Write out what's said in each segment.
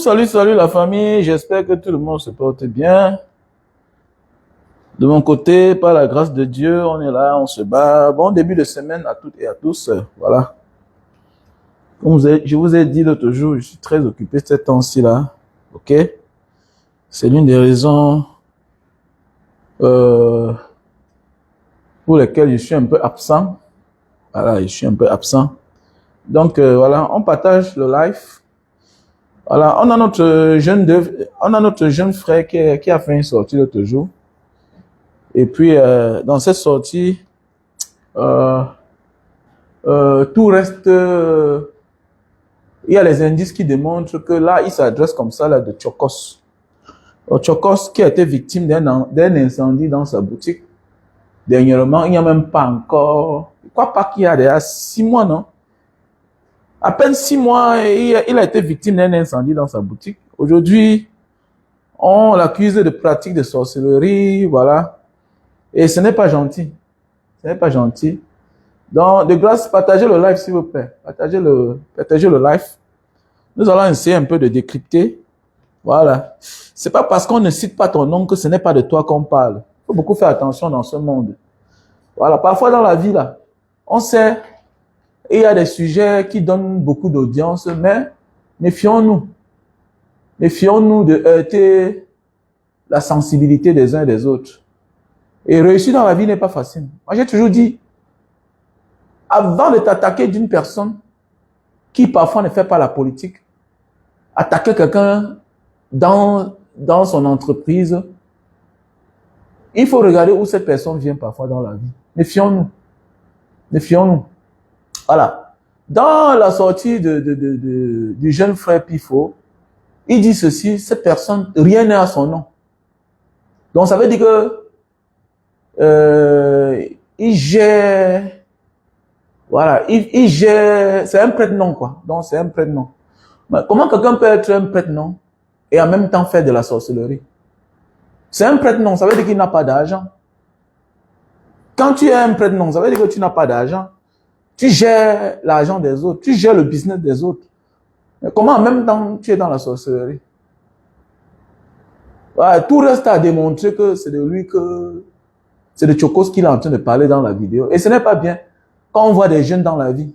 Salut la famille, j'espère que tout le monde se porte bien. De mon côté, par la grâce de Dieu, on est là, on se bat. Bon début de semaine à toutes et à tous. Voilà. Comme je vous ai dit l'autre jour, je suis très occupé ces temps-ci là. Ok? C'est l'une des raisons euh, pour lesquelles je suis un peu absent. Voilà, je suis un peu absent. Donc voilà, on partage le live. Voilà, on a notre jeune frère qui a fait une sortie l'autre jour. Et puis, dans cette sortie, euh, tout reste... il y a les indices qui démontrent que là, il s'adresse comme ça, là, de Tchokos. Tchokos qui a été victime d'un incendie dans sa boutique. Dernièrement, il n'y a même pas encore... Je crois pas qu'il y a déjà 6 mois, non? À peine 6 mois, il a été victime d'un incendie dans sa boutique. Aujourd'hui, on l'accuse de pratique de sorcellerie, voilà. Et ce n'est pas gentil. Ce n'est pas gentil. Donc, de grâce, partagez le live, s'il vous plaît. Partagez le live. Nous allons essayer un peu de décrypter. Voilà. C'est pas parce qu'on ne cite pas ton nom que ce n'est pas de toi qu'on parle. Il faut beaucoup faire attention dans ce monde. Voilà. Parfois, dans la vie, là, on sait, il y a des sujets qui donnent beaucoup d'audience, mais méfions-nous. Méfions-nous de heurter la sensibilité des uns et des autres. Et réussir dans la vie n'est pas facile. Moi, j'ai toujours dit, avant de t'attaquer d'une personne qui parfois ne fait pas la politique, attaquer quelqu'un dans son entreprise, il faut regarder où cette personne vient parfois dans la vie. Méfions-nous. Méfions-nous. Voilà. Dans la sortie du jeune frère Pifo, il dit ceci, cette personne, rien n'est à son nom. Donc ça veut dire que il gère... Voilà, il gère, c'est un prête-nom, quoi. Donc, c'est un prête-nom. Mais comment quelqu'un peut être un prête-nom et en même temps faire de la sorcellerie? C'est un prête-nom, ça veut dire qu'il n'a pas d'argent. Quand tu es un prête-nom, ça veut dire que tu n'as pas d'argent. Tu gères l'argent des autres, tu gères le business des autres. Mais comment en même temps tu es dans la sorcellerie? Voilà, tout reste à démontrer que c'est de lui que... C'est de Tchokos qu'il est en train de parler dans la vidéo. Et ce n'est pas bien. Quand on voit des jeunes dans la vie,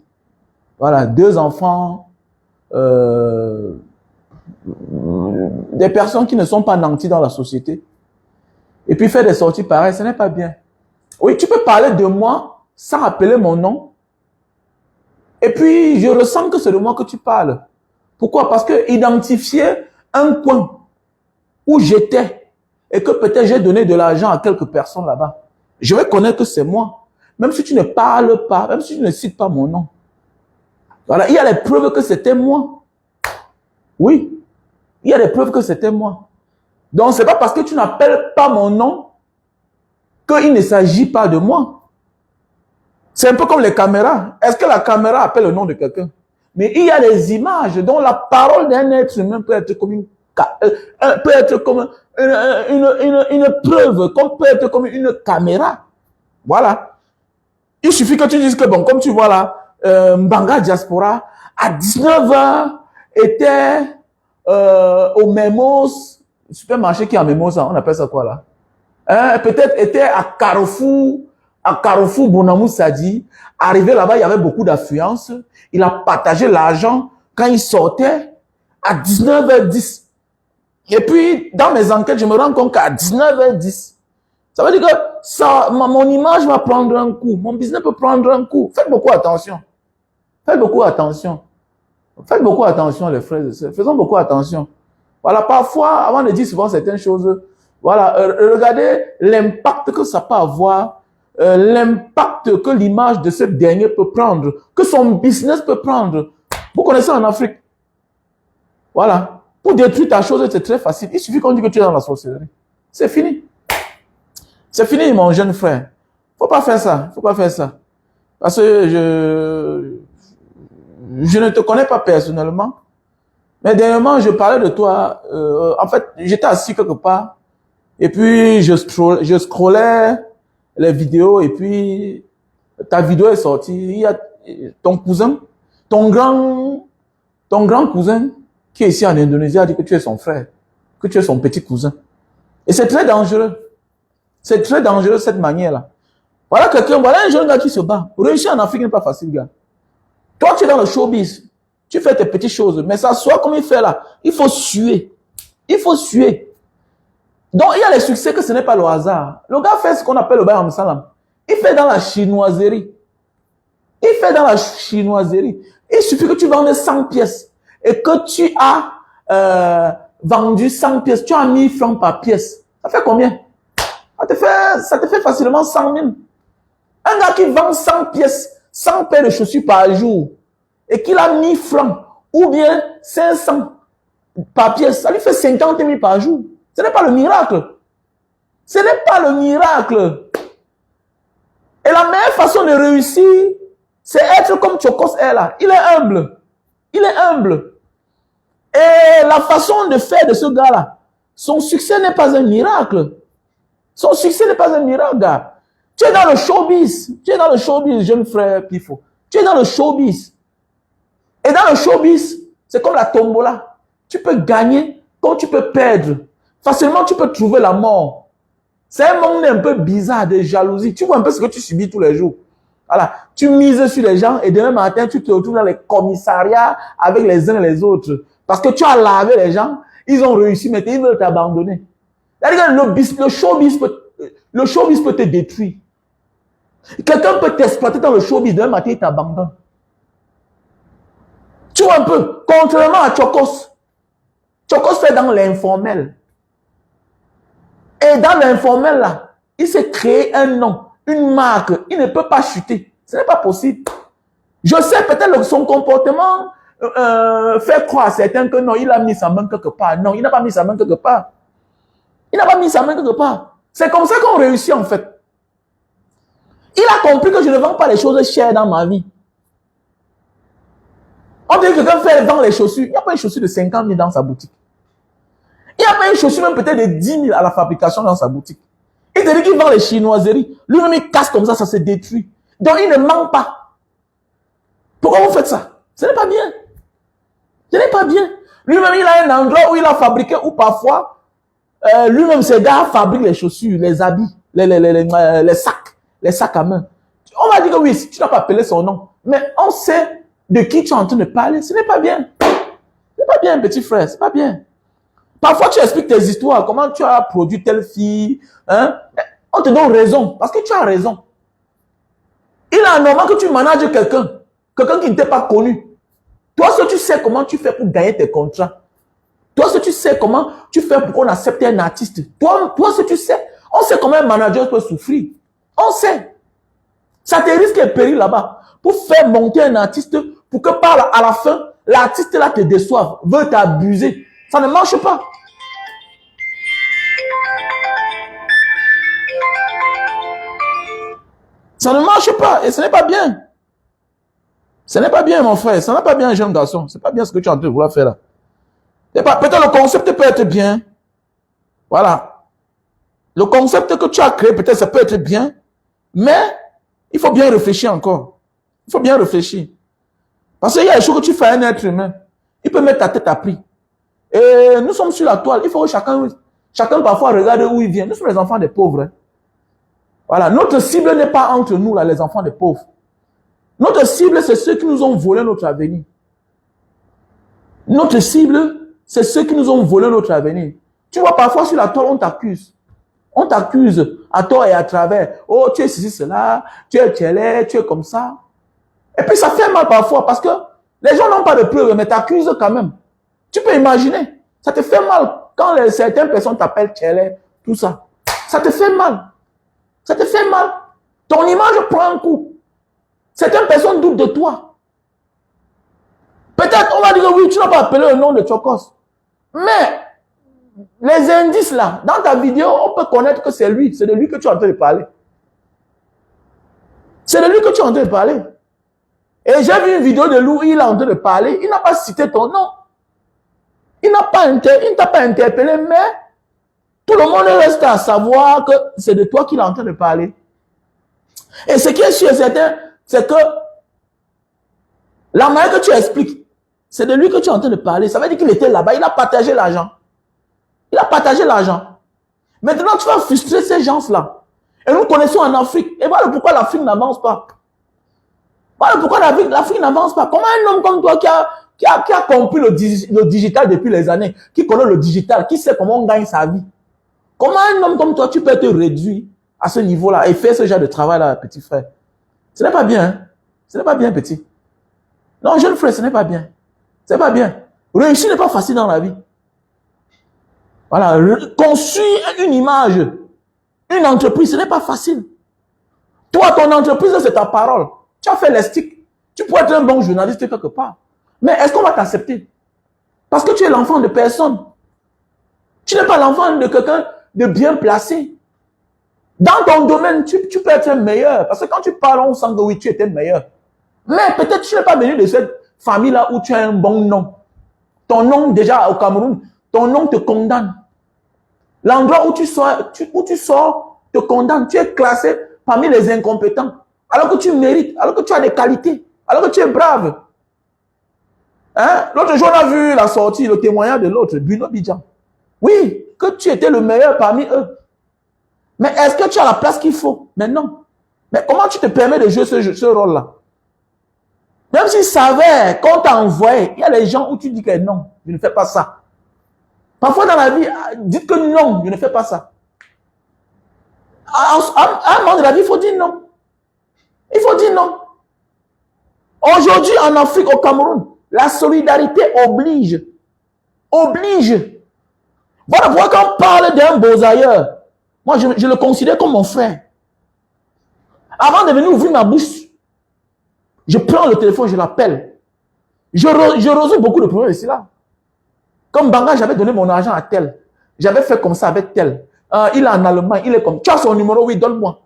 voilà, 2 enfants, des personnes qui ne sont pas nantis dans la société, et puis faire des sorties pareilles, ce n'est pas bien. Oui, tu peux parler de moi sans appeler mon nom, et puis je ressens que c'est de moi que tu parles. Pourquoi? Parce que identifier un coin où j'étais, et que peut-être j'ai donné de l'argent à quelques personnes là-bas, je vais connaître que c'est moi. Même si tu ne parles pas, même si tu ne cites pas mon nom. Voilà, il y a les preuves que c'était moi. Oui, il y a des preuves que c'était moi. Donc, c'est pas parce que tu n'appelles pas mon nom qu'il ne s'agit pas de moi. C'est un peu comme les caméras. Est-ce que la caméra appelle le nom de quelqu'un? Mais il y a des images dont la parole d'un être humain peut être comme une preuve, comme peut être comme une caméra. Voilà. Il suffit que tu dises que, bon, comme tu vois là, Mbanga Diaspora, à 19h, était au Memos, supermarché qui est à Memos, on appelle ça quoi là? Peut-être était à Carrefour Bonamou Sadi. Arrivé là-bas, il y avait beaucoup d'affluence. Il a partagé l'argent quand il sortait à 19h10. Et puis, dans mes enquêtes, je me rends compte qu'à 19h10, ça veut dire que ça, mon image va prendre un coup. Mon business peut prendre un coup. Faites beaucoup attention. Faites beaucoup attention. Faites beaucoup attention, les frères et sœurs. Faisons beaucoup attention. Voilà, parfois, avant de dire souvent certaines choses, voilà, regardez l'impact que ça peut avoir, l'impact que l'image de ce dernier peut prendre, que son business peut prendre. Vous connaissez en Afrique. Voilà. Pour détruire ta chose, c'est très facile. Il suffit qu'on dise que tu es dans la sorcellerie. C'est fini. C'est fini, mon jeune frère. Faut pas faire ça. Faut pas faire ça. Parce que je ne te connais pas personnellement. Mais dernièrement, je parlais de toi. En fait, j'étais assis quelque part. Et puis, je scrollais les vidéos. Et puis, ta vidéo est sortie. Il y a ton cousin, ton grand cousin, qui est ici en Indonésie a dit que tu es son frère, que tu es son petit cousin. Et c'est très dangereux. C'est très dangereux cette manière-là. Voilà quelqu'un, voilà un jeune gars qui se bat. Pour réussir en Afrique n'est pas facile, gars. Toi, tu es dans le showbiz. Tu fais tes petites choses, mais ça soit comme il fait là. Il faut suer. Il faut suer. Donc, il y a les succès que ce n'est pas le hasard. Le gars fait ce qu'on appelle le Bayam Salam. Il fait dans la chinoiserie. Il fait dans la chinoiserie. Il suffit que tu vendes 100 pièces et que tu as vendu 100 pièces. Tu as mis francs par pièce. Ça fait combien? Ça te fait facilement 100 000. Un gars qui vend 100 pièces, 100 paires de chaussures par jour et qu'il a 1000 francs ou bien 500 par pièce, ça lui fait 50 000 par jour. Ce n'est pas le miracle. Ce n'est pas le miracle. Et la meilleure façon de réussir, c'est être comme Chokos est là. Il est humble. Il est humble. Et la façon de faire de ce gars-là, son succès n'est pas un miracle. Son succès n'est pas un miracle, gars. Tu es dans le showbiz. Tu es dans le showbiz, jeune frère Pifo. Tu es dans le showbiz. Et dans le showbiz, c'est comme la tombola. Tu peux gagner comme tu peux perdre. Facilement, tu peux trouver la mort. C'est un monde un peu bizarre de jalousie. Tu vois un peu ce que tu subis tous les jours. Voilà. Tu mises sur les gens et demain matin, tu te retrouves dans les commissariats avec les uns et les autres. Parce que tu as lavé les gens, ils ont réussi, mais ils veulent t'abandonner. Le showbiz peut te détruire. Quelqu'un peut t'exploiter dans le showbiz, demain matin, il t'abandonne. Tu vois un peu, contrairement à Chokos. Chokos fait dans l'informel. Et dans l'informel, là, il s'est créé un nom, une marque. Il ne peut pas chuter. Ce n'est pas possible. Je sais peut-être que son comportement fait croire à certains que non, il a mis sa main quelque part. Non, il n'a pas mis sa main quelque part. Il n'a pas mis sa main quelque part. C'est comme ça qu'on réussit en fait. Il a compris que je ne vends pas les choses chères dans ma vie. On dit que quelqu'un vend les chaussures. Il n'y a pas une chaussure de 50 000 dans sa boutique. Il n'y a pas une chaussure même peut-être de 10 000 à la fabrication dans sa boutique. Il te dit qu'il vend les chinoiseries. Lui-même, il casse comme ça se détruit. Donc, il ne ment pas. Pourquoi vous faites ça? Ce n'est pas bien. Ce n'est pas bien. Lui-même, il a un endroit où il a fabriqué, où parfois, lui-même, ses gars fabriquent les chaussures, les habits, les sacs à main. On va dire que oui, tu n'as pas appelé son nom. Mais on sait de qui tu es en train de parler. Ce n'est pas bien. Ce n'est pas bien, petit frère. Ce n'est pas bien. Parfois, tu expliques tes histoires, comment tu as produit telle fille. Hein? On te donne raison, parce que tu as raison. Il est normal que tu manages quelqu'un qui ne t'est pas connu. Toi, si tu sais comment tu fais pour gagner tes contrats. Toi, si tu sais comment tu fais pour qu'on accepte un artiste. Toi, si tu sais, on sait comment un manager peut souffrir. On sait. Ça te risque et péril là-bas. Pour faire monter un artiste, pour que à la fin, l'artiste là te déçoive, veut t'abuser. Ça ne marche pas. Ça ne marche pas et ce n'est pas bien. Ce n'est pas bien, mon frère. Ce n'est pas bien, jeune garçon. Ce n'est pas bien ce que tu es en train de vouloir faire là. Peut-être le concept peut être bien. Voilà. Le concept que tu as créé, peut-être ça peut être bien. Mais il faut bien réfléchir encore. Il faut bien réfléchir. Parce qu'il y a des choses que tu fais à un être humain. Il peut mettre ta tête à prix. Et nous sommes sur la toile. Il faut que chacun parfois regarde où il vient. Nous sommes les enfants des pauvres. Hein. Voilà. Notre cible n'est pas entre nous, là, les enfants des pauvres. Notre cible, c'est ceux qui nous ont volé notre avenir. Notre cible, c'est ceux qui nous ont volé notre avenir. Tu vois, parfois sur la toile, on t'accuse. On t'accuse à tort et à travers. Oh, tu es ceci, cela, tu es télé, tu es comme ça. Et puis ça fait mal parfois parce que les gens n'ont pas de preuves, mais t'accusent quand même. Tu peux imaginer. Ça te fait mal quand certaines personnes t'appellent télé, tout ça. Ça te fait mal. Ça te fait mal. Ton image prend un coup. Certaines personnes doutent de toi. Peut-être on va dire que oui, tu n'as pas appelé le nom de Chokos. Mais les indices là, dans ta vidéo, on peut connaître que c'est lui. C'est de lui que tu es en train de parler. C'est de lui que tu es en train de parler. Et j'ai vu une vidéo de lui où il est en train de parler. Il n'a pas cité ton nom. Il ne t'a pas interpellé, mais tout le monde reste à savoir que c'est de toi qu'il est en train de parler. Et ce qui est sûr et certain, c'est que la manière que tu expliques, C'est de lui que tu es en train de parler. Ça veut dire qu'il était là-bas, il a partagé l'argent. Il a partagé l'argent. Maintenant, tu vas frustrer ces gens-là. Et nous connaissons en Afrique. Et voilà pourquoi l'Afrique n'avance pas. Voilà pourquoi l'Afrique n'avance pas. Comment un homme comme toi qui a compris le digital depuis les années, qui connaît le digital, qui sait comment on gagne sa vie, comment un homme comme toi, tu peux te réduire à ce niveau-là et faire ce genre de travail-là, petit frère? Ce n'est pas bien. Hein? Ce n'est pas bien, petit. Non, jeune frère, ce n'est pas bien. Ce n'est pas bien. Réussir n'est pas facile dans la vie. Voilà. Construire une image, une entreprise, ce n'est pas facile. Toi, ton entreprise, c'est ta parole. Tu as fait les sticks. Tu peux être un bon journaliste quelque part. Mais est-ce qu'on va t'accepter? Parce que tu es l'enfant de personne. Tu n'es pas l'enfant de quelqu'un de bien placé. Dans ton domaine, tu peux être meilleur. Parce que quand tu parles, on sent que oui, tu étais meilleur. Mais peut-être tu n'es pas venu de cette famille-là où tu as un bon nom. Ton nom, déjà au Cameroun, ton nom te condamne. L'endroit où tu sors te condamne. Tu es classé parmi les incompétents. Alors que tu mérites, alors que tu as des qualités, alors que tu es brave. Hein? L'autre jour, on a vu la sortie, le témoignage de l'autre, Bruno Bidjan. Oui, que tu étais le meilleur parmi eux. Mais est-ce que tu as la place qu'il faut? Mais non. Mais comment tu te permets de jouer ce rôle-là? Même s'ils savaient qu'on t'a envoyé, il y a des gens où tu dis que non, je ne fais pas ça. Parfois dans la vie, dites que non, je ne fais pas ça. À un moment de la vie, il faut dire non. Il faut dire non. Aujourd'hui, en Afrique, au Cameroun, la solidarité oblige. Oblige. Voilà pourquoi quand on parle d'un Bozailleur, moi, je le considère comme mon frère. Avant de venir ouvrir ma bouche, je prends le téléphone, je l'appelle. Je résout beaucoup de problèmes ici là. Comme Banga, j'avais donné mon argent à tel. J'avais fait comme ça avec tel. Il est en Allemagne, il est comme... Tu as son numéro? Oui, donne-moi.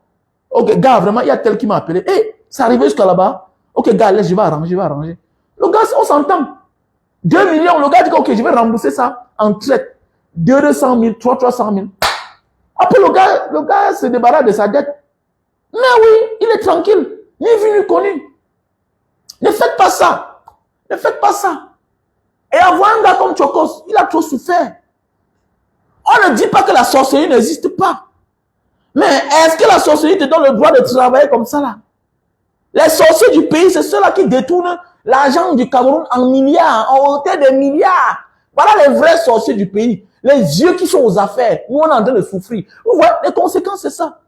Ok, gars, vraiment, il y a tel qui m'a appelé. Hey, c'est arrivé jusqu'à là-bas. Ok, gars, laisse, je vais arranger, Le gars, on s'entend. 2 millions, le gars dit, ok, je vais rembourser ça en traite. 200 000, 300 000. Après, le gars se débarrasse de sa dette. Mais oui, il est tranquille. Ni vu, ni connu. Ne faites pas ça. Ne faites pas ça. Et avoir un gars comme Chokos, il a trop souffert. On ne dit pas que la sorcellerie n'existe pas. Mais est-ce que la sorcellerie te donne le droit de travailler comme ça là? Les sorciers du pays, c'est ceux-là qui détournent l'argent du Cameroun en milliards, en hauteur des milliards. Voilà les vrais sorciers du pays. Les yeux qui sont aux affaires. Nous, on est en train de souffrir. Vous voyez, les conséquences, c'est ça.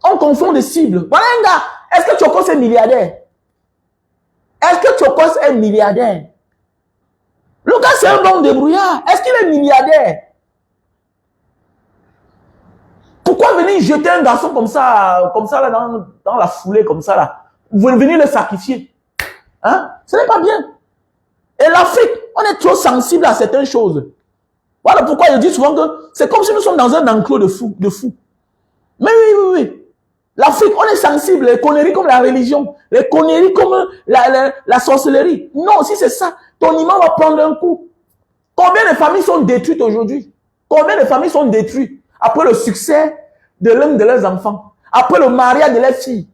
On confond des cibles. Voilà un gars. Est-ce que Chokos est milliardaire? Est-ce que Chokos est milliardaire? Le gars, c'est un bon débrouillard. Est-ce qu'il est milliardaire? Pourquoi venir jeter un garçon comme ça là, dans la foulée, comme ça là? Vous venez le sacrifier. Hein? Ce n'est pas bien. Et l'Afrique, on est trop sensible à certaines choses. Voilà pourquoi je dis souvent que c'est comme si nous sommes dans un enclos de fous. Mais oui. L'Afrique, on est sensible. Les conneries comme la religion, les conneries comme la sorcellerie. Non, si c'est ça, ton imam va prendre un coup. Combien de familles sont détruites aujourd'hui? Combien de familles sont détruites après le succès de l'un de leurs enfants? Après le mariage de leurs filles?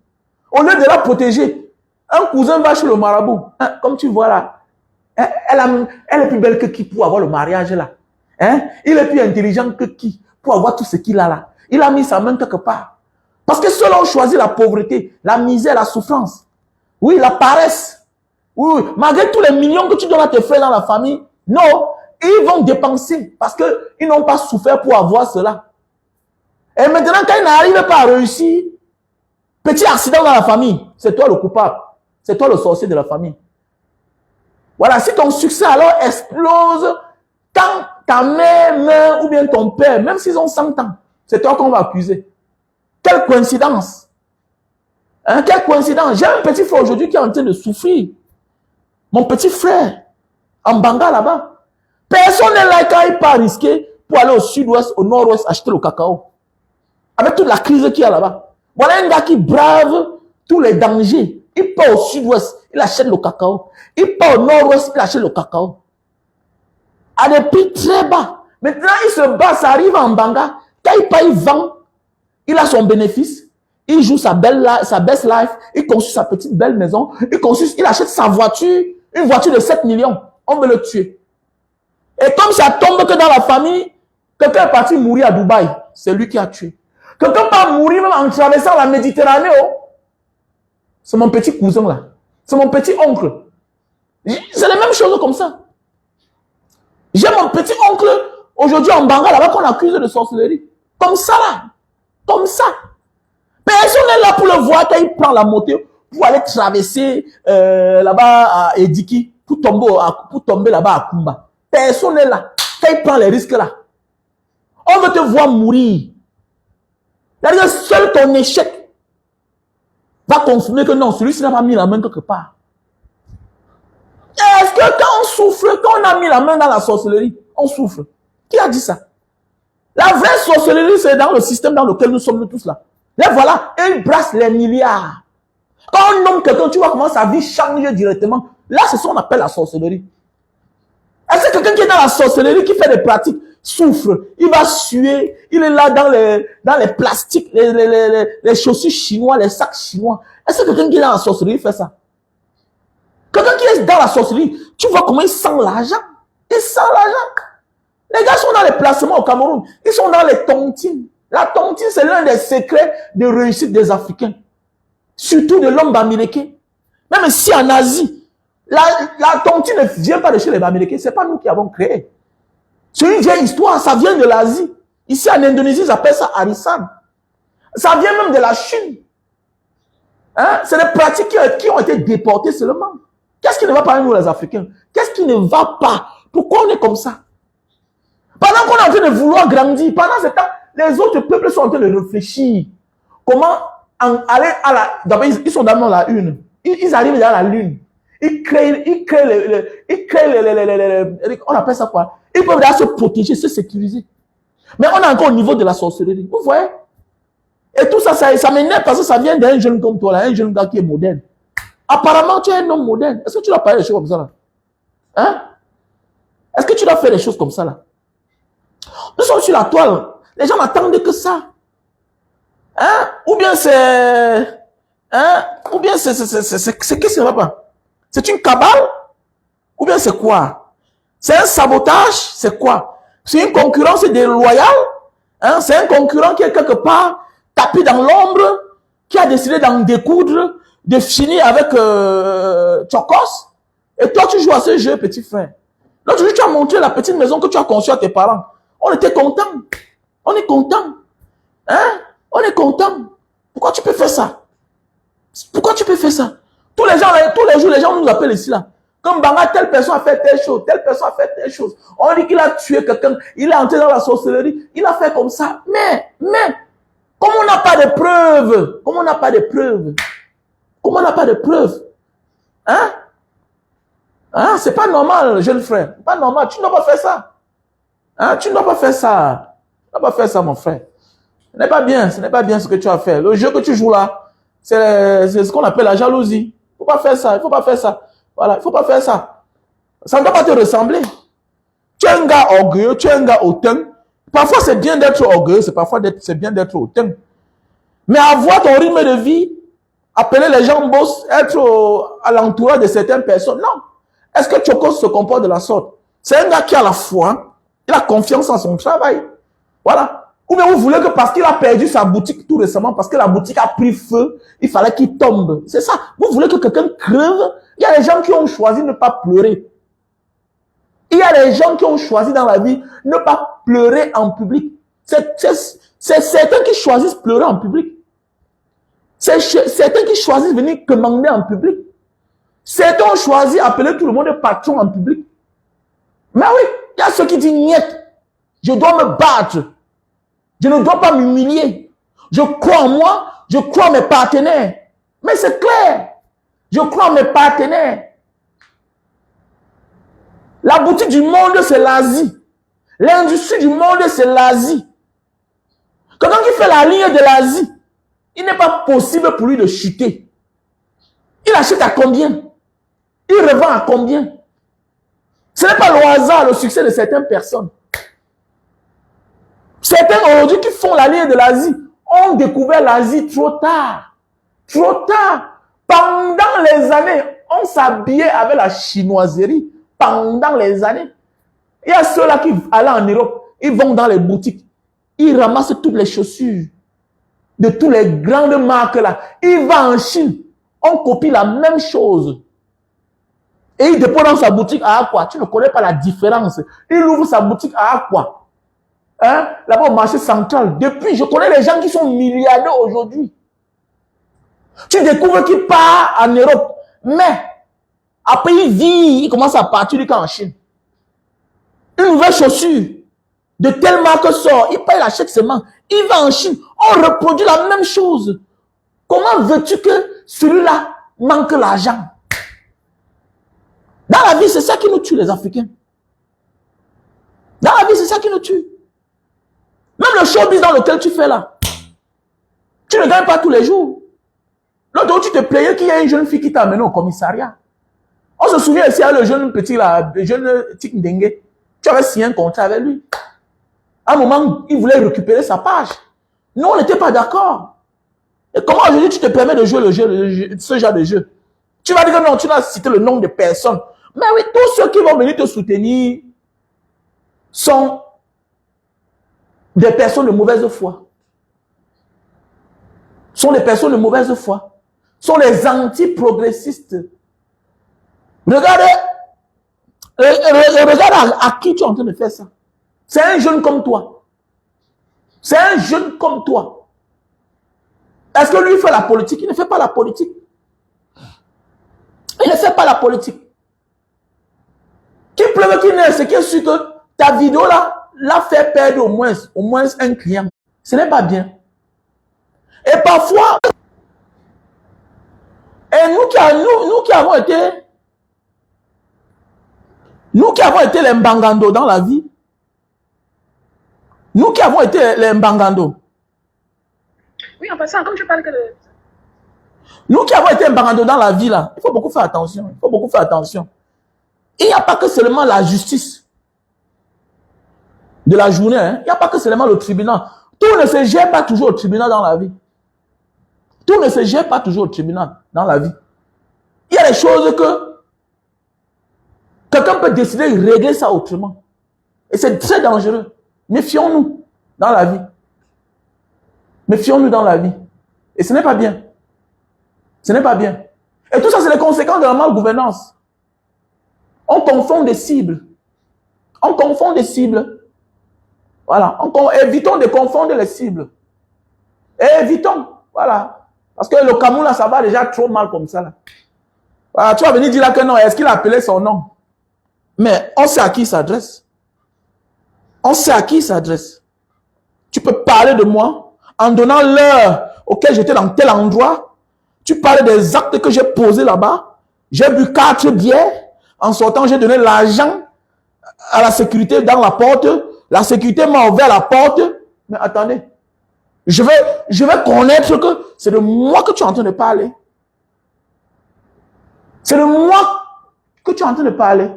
Au lieu de la protéger, un cousin va chez le marabout. Hein, comme tu vois là, hein, elle est plus belle que qui pour avoir le mariage là? Hein? Il est plus intelligent que qui pour avoir tout ce qu'il a là? Il a mis sa main quelque part. Parce que ceux-là ont choisi la pauvreté, la misère, la souffrance. Oui, la paresse. Oui, malgré tous les millions que tu donnes à tes frères dans la famille, non, ils vont dépenser parce qu'ils n'ont pas souffert pour avoir cela. Et maintenant, quand ils n'arrivent pas à réussir, petit accident dans la famille, c'est toi le coupable. C'est toi le sorcier de la famille. Voilà, si ton succès alors explose, quand ta mère meurt ou bien ton père, même s'ils ont 100 ans, c'est toi qu'on va accuser. Quelle coïncidence! Hein, quelle coïncidence! J'ai un petit frère aujourd'hui qui est en train de souffrir. Mon petit frère, en Banga là-bas. Personne n'est là quand il part risquer pour aller au sud-ouest, au nord-ouest, acheter le cacao. Avec toute la crise qu'il y a là-bas. Voilà un gars qui brave tous les dangers. Il part au sud-ouest, il achète le cacao. Il part au nord-ouest, il achète le cacao. À des prix très bas. Maintenant, il se bat, ça arrive en Banga. Quand il part, il vend. Il a son bénéfice. Il joue sa best life. Il construit sa petite belle maison. Il achète sa voiture. Une voiture de 7 millions. on veut le tuer. Et comme ça tombe que dans la famille, quelqu'un est parti mourir à Dubaï, c'est lui qui a tué. Quelqu'un va mourir même en traversant la Méditerranée, oh. C'est mon petit cousin là. C'est mon petit oncle. C'est la même chose comme ça. J'ai mon petit oncle aujourd'hui en Banga là-bas qu'on accuse de sorcellerie. Comme ça là. Comme ça. Personne n'est là pour le voir quand il prend la moto pour aller traverser là-bas à Ediki pour tomber là-bas à Kumba. Personne n'est là quand il prend les risques là. On veut te voir mourir. C'est-à-dire que seul ton échec va confirmer que non, celui-ci n'a pas mis la main quelque part. Est-ce que quand on souffre, quand on a mis la main dans la sorcellerie, on souffre? Qui a dit ça? La vraie sorcellerie, c'est dans le système dans lequel nous sommes tous là. Là, voilà, il brasse les milliards. Quand on nomme quelqu'un, tu vois comment sa vie change directement. Là, c'est ce qu'on appelle la sorcellerie. Est-ce que quelqu'un qui est dans la sorcellerie, qui fait des pratiques, souffre? Il va suer, il est là dans les plastiques, les chaussures chinois, les sacs chinois. Est-ce que quelqu'un qui est dans la sorcellerie fait ça? Quelqu'un qui est dans la sorcellerie, tu vois comment il sent l'argent. Il sent l'argent. Les gars sont dans les placements au Cameroun. Ils sont dans les tontines. La tontine, c'est l'un des secrets de réussite des Africains. Surtout de l'homme bamileke. Même si en Asie, la tontine ne vient pas de chez les bamileke. Ce n'est pas nous qui avons créé. C'est une vieille histoire. Ça vient de l'Asie. Ici en Indonésie, ils appellent ça arisan. Ça vient même de la Chine. Hein? C'est des pratiques qui ont été déportées seulement. Qu'est-ce qui ne va pas avec nous les Africains? Qu'est-ce qui ne va pas? Pourquoi on est comme ça? Pendant qu'on est en train de vouloir grandir, pendant ce temps, les autres peuples sont en train de réfléchir. Comment aller à la... D'abord, ils sont dans la Lune. Ils arrivent dans la Lune. Ils créent on appelle ça quoi? Ils peuvent d'ailleurs se protéger, se sécuriser. Mais on est encore au niveau de la sorcellerie. Vous voyez? Et tout ça, ça m'énerve parce que ça vient d'un jeune comme toi, là, un jeune gars qui est moderne. Apparemment, tu es un homme moderne. Est-ce que tu dois parler des choses comme ça, là? Hein? Est-ce que tu dois faire des choses comme ça, là? Nous sommes sur la toile. Les gens n'attendent que ça. Hein? Ou bien c'est... Hein? Ou bien c'est qu'est-ce qui ne va pas? C'est une cabale? Ou bien c'est quoi? C'est un sabotage? C'est quoi? C'est une concurrence déloyale? Hein? C'est un concurrent qui est quelque part tapis dans l'ombre, qui a décidé d'en découdre, de finir avec Chokos. Et toi, tu joues à ce jeu, petit frère. L'autre jour, tu as montré la petite maison que tu as conçue à tes parents. On était contents. On est content. Hein? On est content. Pourquoi tu peux faire ça? Pourquoi tu peux faire ça? Tous les jours, les gens nous appellent ici, là. Comme Banga, telle personne a fait telle chose, telle personne a fait telle chose. On dit qu'il a tué quelqu'un, il est entré dans la sorcellerie, il a fait comme ça. Mais, comme on n'a pas de preuves, comme on n'a pas de preuves, hein? Hein? C'est pas normal, jeune frère. C'est pas normal. Tu ne dois pas faire ça. Hein? Tu ne dois pas faire ça. Tu ne dois pas faire ça, mon frère. Ce n'est pas bien. Ce n'est pas bien ce que tu as fait. Le jeu que tu joues là, c'est ce qu'on appelle la jalousie. Il ne faut pas faire ça. Il faut pas faire ça. Voilà. Il faut pas faire ça. Ça ne doit pas te ressembler. Tu es un gars orgueilleux. Tu es un gars hautain. Parfois, c'est bien d'être orgueilleux. C'est bien d'être hautain. Mais avoir ton rythme de vie, appeler les gens boss, être à l'entourage de certaines personnes, non. Est-ce que Chokos se comporte de la sorte? C'est un gars qui a la foi, il a confiance en son travail. Voilà. Ou bien vous voulez que parce qu'il a perdu sa boutique tout récemment, parce que la boutique a pris feu, il fallait qu'il tombe. C'est ça. Vous voulez que quelqu'un crève? Il y a des gens qui ont choisi de ne pas pleurer. Il y a des gens qui ont choisi dans la vie ne pas pleurer en public. C'est certains qui choisissent pleurer en public. C'est certains qui choisissent venir commander en public. Certains ont choisi d'appeler tout le monde patron en public. Mais oui, il y a ceux qui disent niet. Je dois me battre. Je ne dois pas m'humilier. Je crois en moi, je crois en mes partenaires. Mais c'est clair. Je crois en mes partenaires. La boutique du monde, c'est l'Asie. L'industrie du monde, c'est l'Asie. Quelqu'un qui fait la ligne de l'Asie, il n'est pas possible pour lui de chuter. Il achète à combien? Il revend à combien? Ce n'est pas le hasard, le succès de certaines personnes. Certains aujourd'hui qui font la ligne de l'Asie ont découvert l'Asie trop tard. Trop tard. Pendant les années, on s'habillait avec la chinoiserie. pendant les années. Il y a ceux-là qui allaient en Europe, ils vont dans les boutiques, ils ramassent toutes les chaussures de toutes les grandes marques là. Ils vont en Chine, on copie la même chose. Et il dépose dans sa boutique à Aqua. Tu ne connais pas la différence. Il ouvre sa boutique à Aqua. Hein? Là-bas au marché central. Depuis, je connais les gens qui sont milliardaires aujourd'hui. Tu découvres qu'il part en Europe. Mais, après il vit, il commence à partir en Chine. Une nouvelle chaussure de telle marque sort. Il paye la chèque seulement. Il va en Chine. On reproduit la même chose. Comment veux-tu que celui-là manque l'argent? Dans la vie, c'est ça qui nous tue, les Africains. Dans la vie, c'est ça qui nous tue. Même le showbiz dans lequel tu fais là, tu ne gagnes pas tous les jours. L'autre jour, tu te plaignais qu'il y a une jeune fille qui t'a amené au commissariat. On se souvient aussi, le jeune petit là, le jeune Tik Dengue. Tu avais signé un contrat avec lui. À un moment, il voulait récupérer sa page. Nous, on n'était pas d'accord. Et comment aujourd'hui tu te permets de jouer ce genre de jeu? Tu vas dire que non, tu n'as cité le nom de personne. Mais oui, tous ceux qui vont venir te soutenir sont des personnes de mauvaise foi. Sont des personnes de mauvaise foi. Sont les anti-progressistes. Regardez, regarde à qui tu es en train de faire ça. C'est un jeune comme toi. C'est un jeune comme toi. Est-ce que lui fait la politique? Il ne fait pas la politique. Il ne fait pas la politique. Qui pleuve, qui naît, c'est qui est sûr que ta vidéo là, l'a fait perdre au moins un client. Ce n'est pas bien. Et parfois, et nous qui avons été les mbangando dans la vie, nous qui avons été les mbangando. Oui, en passant, comme je parle que de... Nous qui avons été mbangando dans la vie là, il faut beaucoup faire attention. Il faut beaucoup faire attention. Il n'y a pas que seulement la justice de la journée. Hein. Il n'y a pas que seulement le tribunal. Tout ne se gère pas toujours au tribunal dans la vie. Tout ne se gère pas toujours au tribunal dans la vie. Il y a des choses que quelqu'un peut décider de régler ça autrement. Et c'est très dangereux. Méfions-nous dans la vie. Méfions-nous dans la vie. Et ce n'est pas bien. Ce n'est pas bien. Et tout ça, c'est les conséquences de la malgouvernance. On confond des cibles. On confond des cibles. Voilà. Évitons de confondre les cibles. Et évitons. Voilà. Parce que le Cameroun, là, ça va déjà trop mal comme ça. Là. Voilà. Tu vas venir dire là que non, est-ce qu'il a appelé son nom? Mais on sait à qui il s'adresse. On sait à qui il s'adresse. Tu peux parler de moi en donnant l'heure auquel j'étais dans tel endroit. Tu parles des actes que j'ai posés là-bas. J'ai bu 4 bières. En sortant, j'ai donné l'argent à la sécurité dans la porte. La sécurité m'a ouvert la porte. Mais attendez. Je vais connaître que c'est de moi que tu es en train de parler. C'est de moi que tu es en train de parler.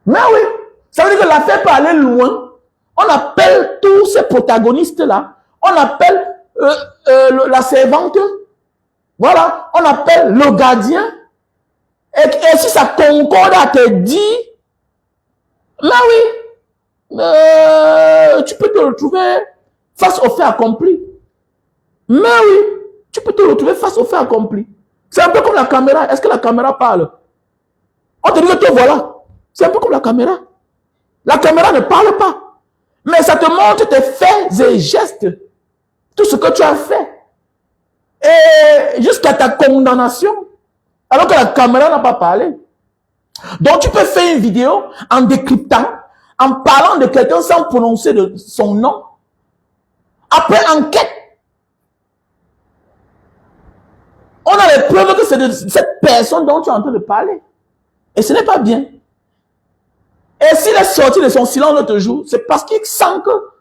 Mais oui, ça veut dire que l'affaire peut aller loin. On appelle tous ces protagonistes-là. On appelle la servante. Voilà. On appelle le gardien. Et si ça concorde à te dire, là oui, tu peux te retrouver face au fait accompli. Mais oui, tu peux te retrouver face au fait accompli. C'est un peu comme la caméra. Est-ce que la caméra parle? On te dit que te voilà. C'est un peu comme la caméra. La caméra ne parle pas. Mais ça te montre tes faits et gestes. Tout ce que tu as fait. Et jusqu'à ta condamnation. Alors que la caméra n'a pas parlé. Donc tu peux faire une vidéo en décryptant, en parlant de quelqu'un sans prononcer son nom. Après enquête, on a les preuves que c'est de cette personne dont tu es en train de parler. Et ce n'est pas bien. Et s'il est sorti de son silence l'autre jour, c'est parce qu'il sent que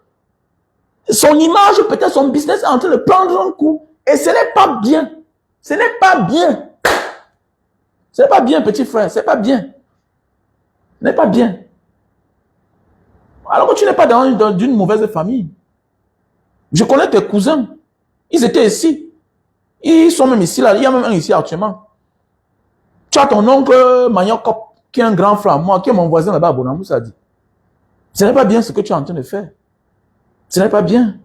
son image, peut-être son business est en train de prendre un coup. Et ce n'est pas bien. Ce n'est pas bien. Ce n'est pas bien, petit frère. Ce n'est pas bien. Ce n'est pas bien. Alors que tu n'es pas dans une mauvaise famille. Je connais tes cousins. Ils étaient ici. Ils sont même ici, là. Il y a même un ici actuellement. Tu as ton oncle Magnocop. qui est un grand frère à moi, qui est mon voisin là-bas à Bonamou, ça dit. Ce n'est pas bien ce que tu es en train de faire. Ce n'est pas bien.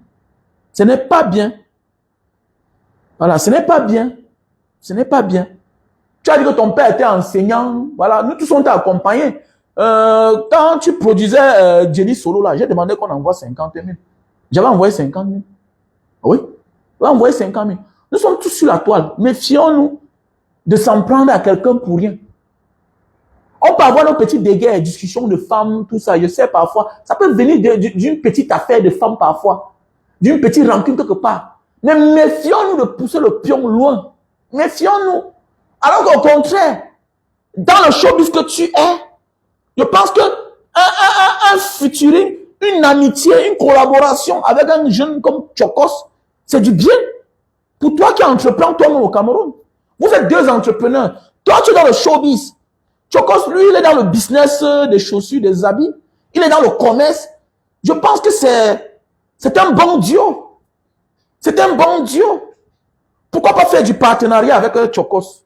Ce n'est pas bien. Voilà, ce n'est pas bien. Ce n'est pas bien. Tu as dit que ton père était enseignant. Voilà, nous tous on t'a accompagné. Quand tu produisais Jenny Solo, là, j'ai demandé qu'on envoie 50 000. J'avais envoyé 50 000. Oui, j'avais envoyé 50 000. Nous sommes tous sur la toile. Méfions-nous de s'en prendre à quelqu'un pour rien. On peut avoir nos petites déguerres, discussions de femmes, tout ça. Je sais parfois, ça peut venir d'une petite affaire de femme parfois, d'une petite rancune quelque part. Mais méfions-nous de pousser le pion loin. Méfions-nous. Alors qu'au contraire, dans le showbiz que tu es, je pense que un featuring, une amitié, une collaboration avec un jeune comme Chokos, c'est du bien. Pour toi qui entreprends toi-même au Cameroun. Vous êtes deux entrepreneurs. Toi, tu es dans le showbiz. Chokos, lui, il est dans le business des chaussures, des habits. Il est dans le commerce. Je pense que c'est un bon duo. C'est un bon duo. Pourquoi pas faire du partenariat avec Chokos?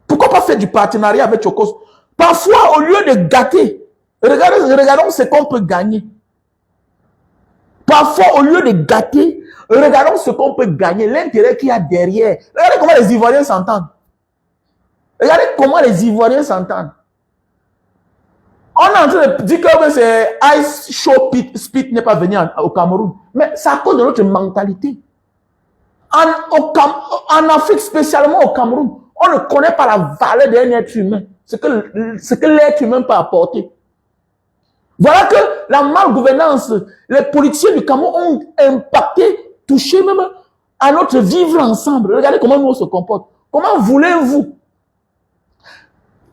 Pourquoi pas faire du partenariat avec Chokos? Parfois, au lieu de gâter, regardons ce qu'on peut gagner. Parfois, au lieu de gâter, regardons ce qu'on peut gagner, l'intérêt qu'il y a derrière. Regardez comment les Ivoiriens s'entendent. Regardez comment les Ivoiriens s'entendent. On est en train de dire que c'est Ice Show Speed n'est pas venu au Cameroun. Mais c'est à cause de notre mentalité. En Afrique, spécialement au Cameroun, on ne connaît pas la valeur d'un être humain. Ce que l'être humain peut apporter. Voilà que la malgouvernance, les politiciens du Cameroun ont impacté, touché même à notre vivre ensemble. Regardez comment nous on se comporte. Comment voulez-vous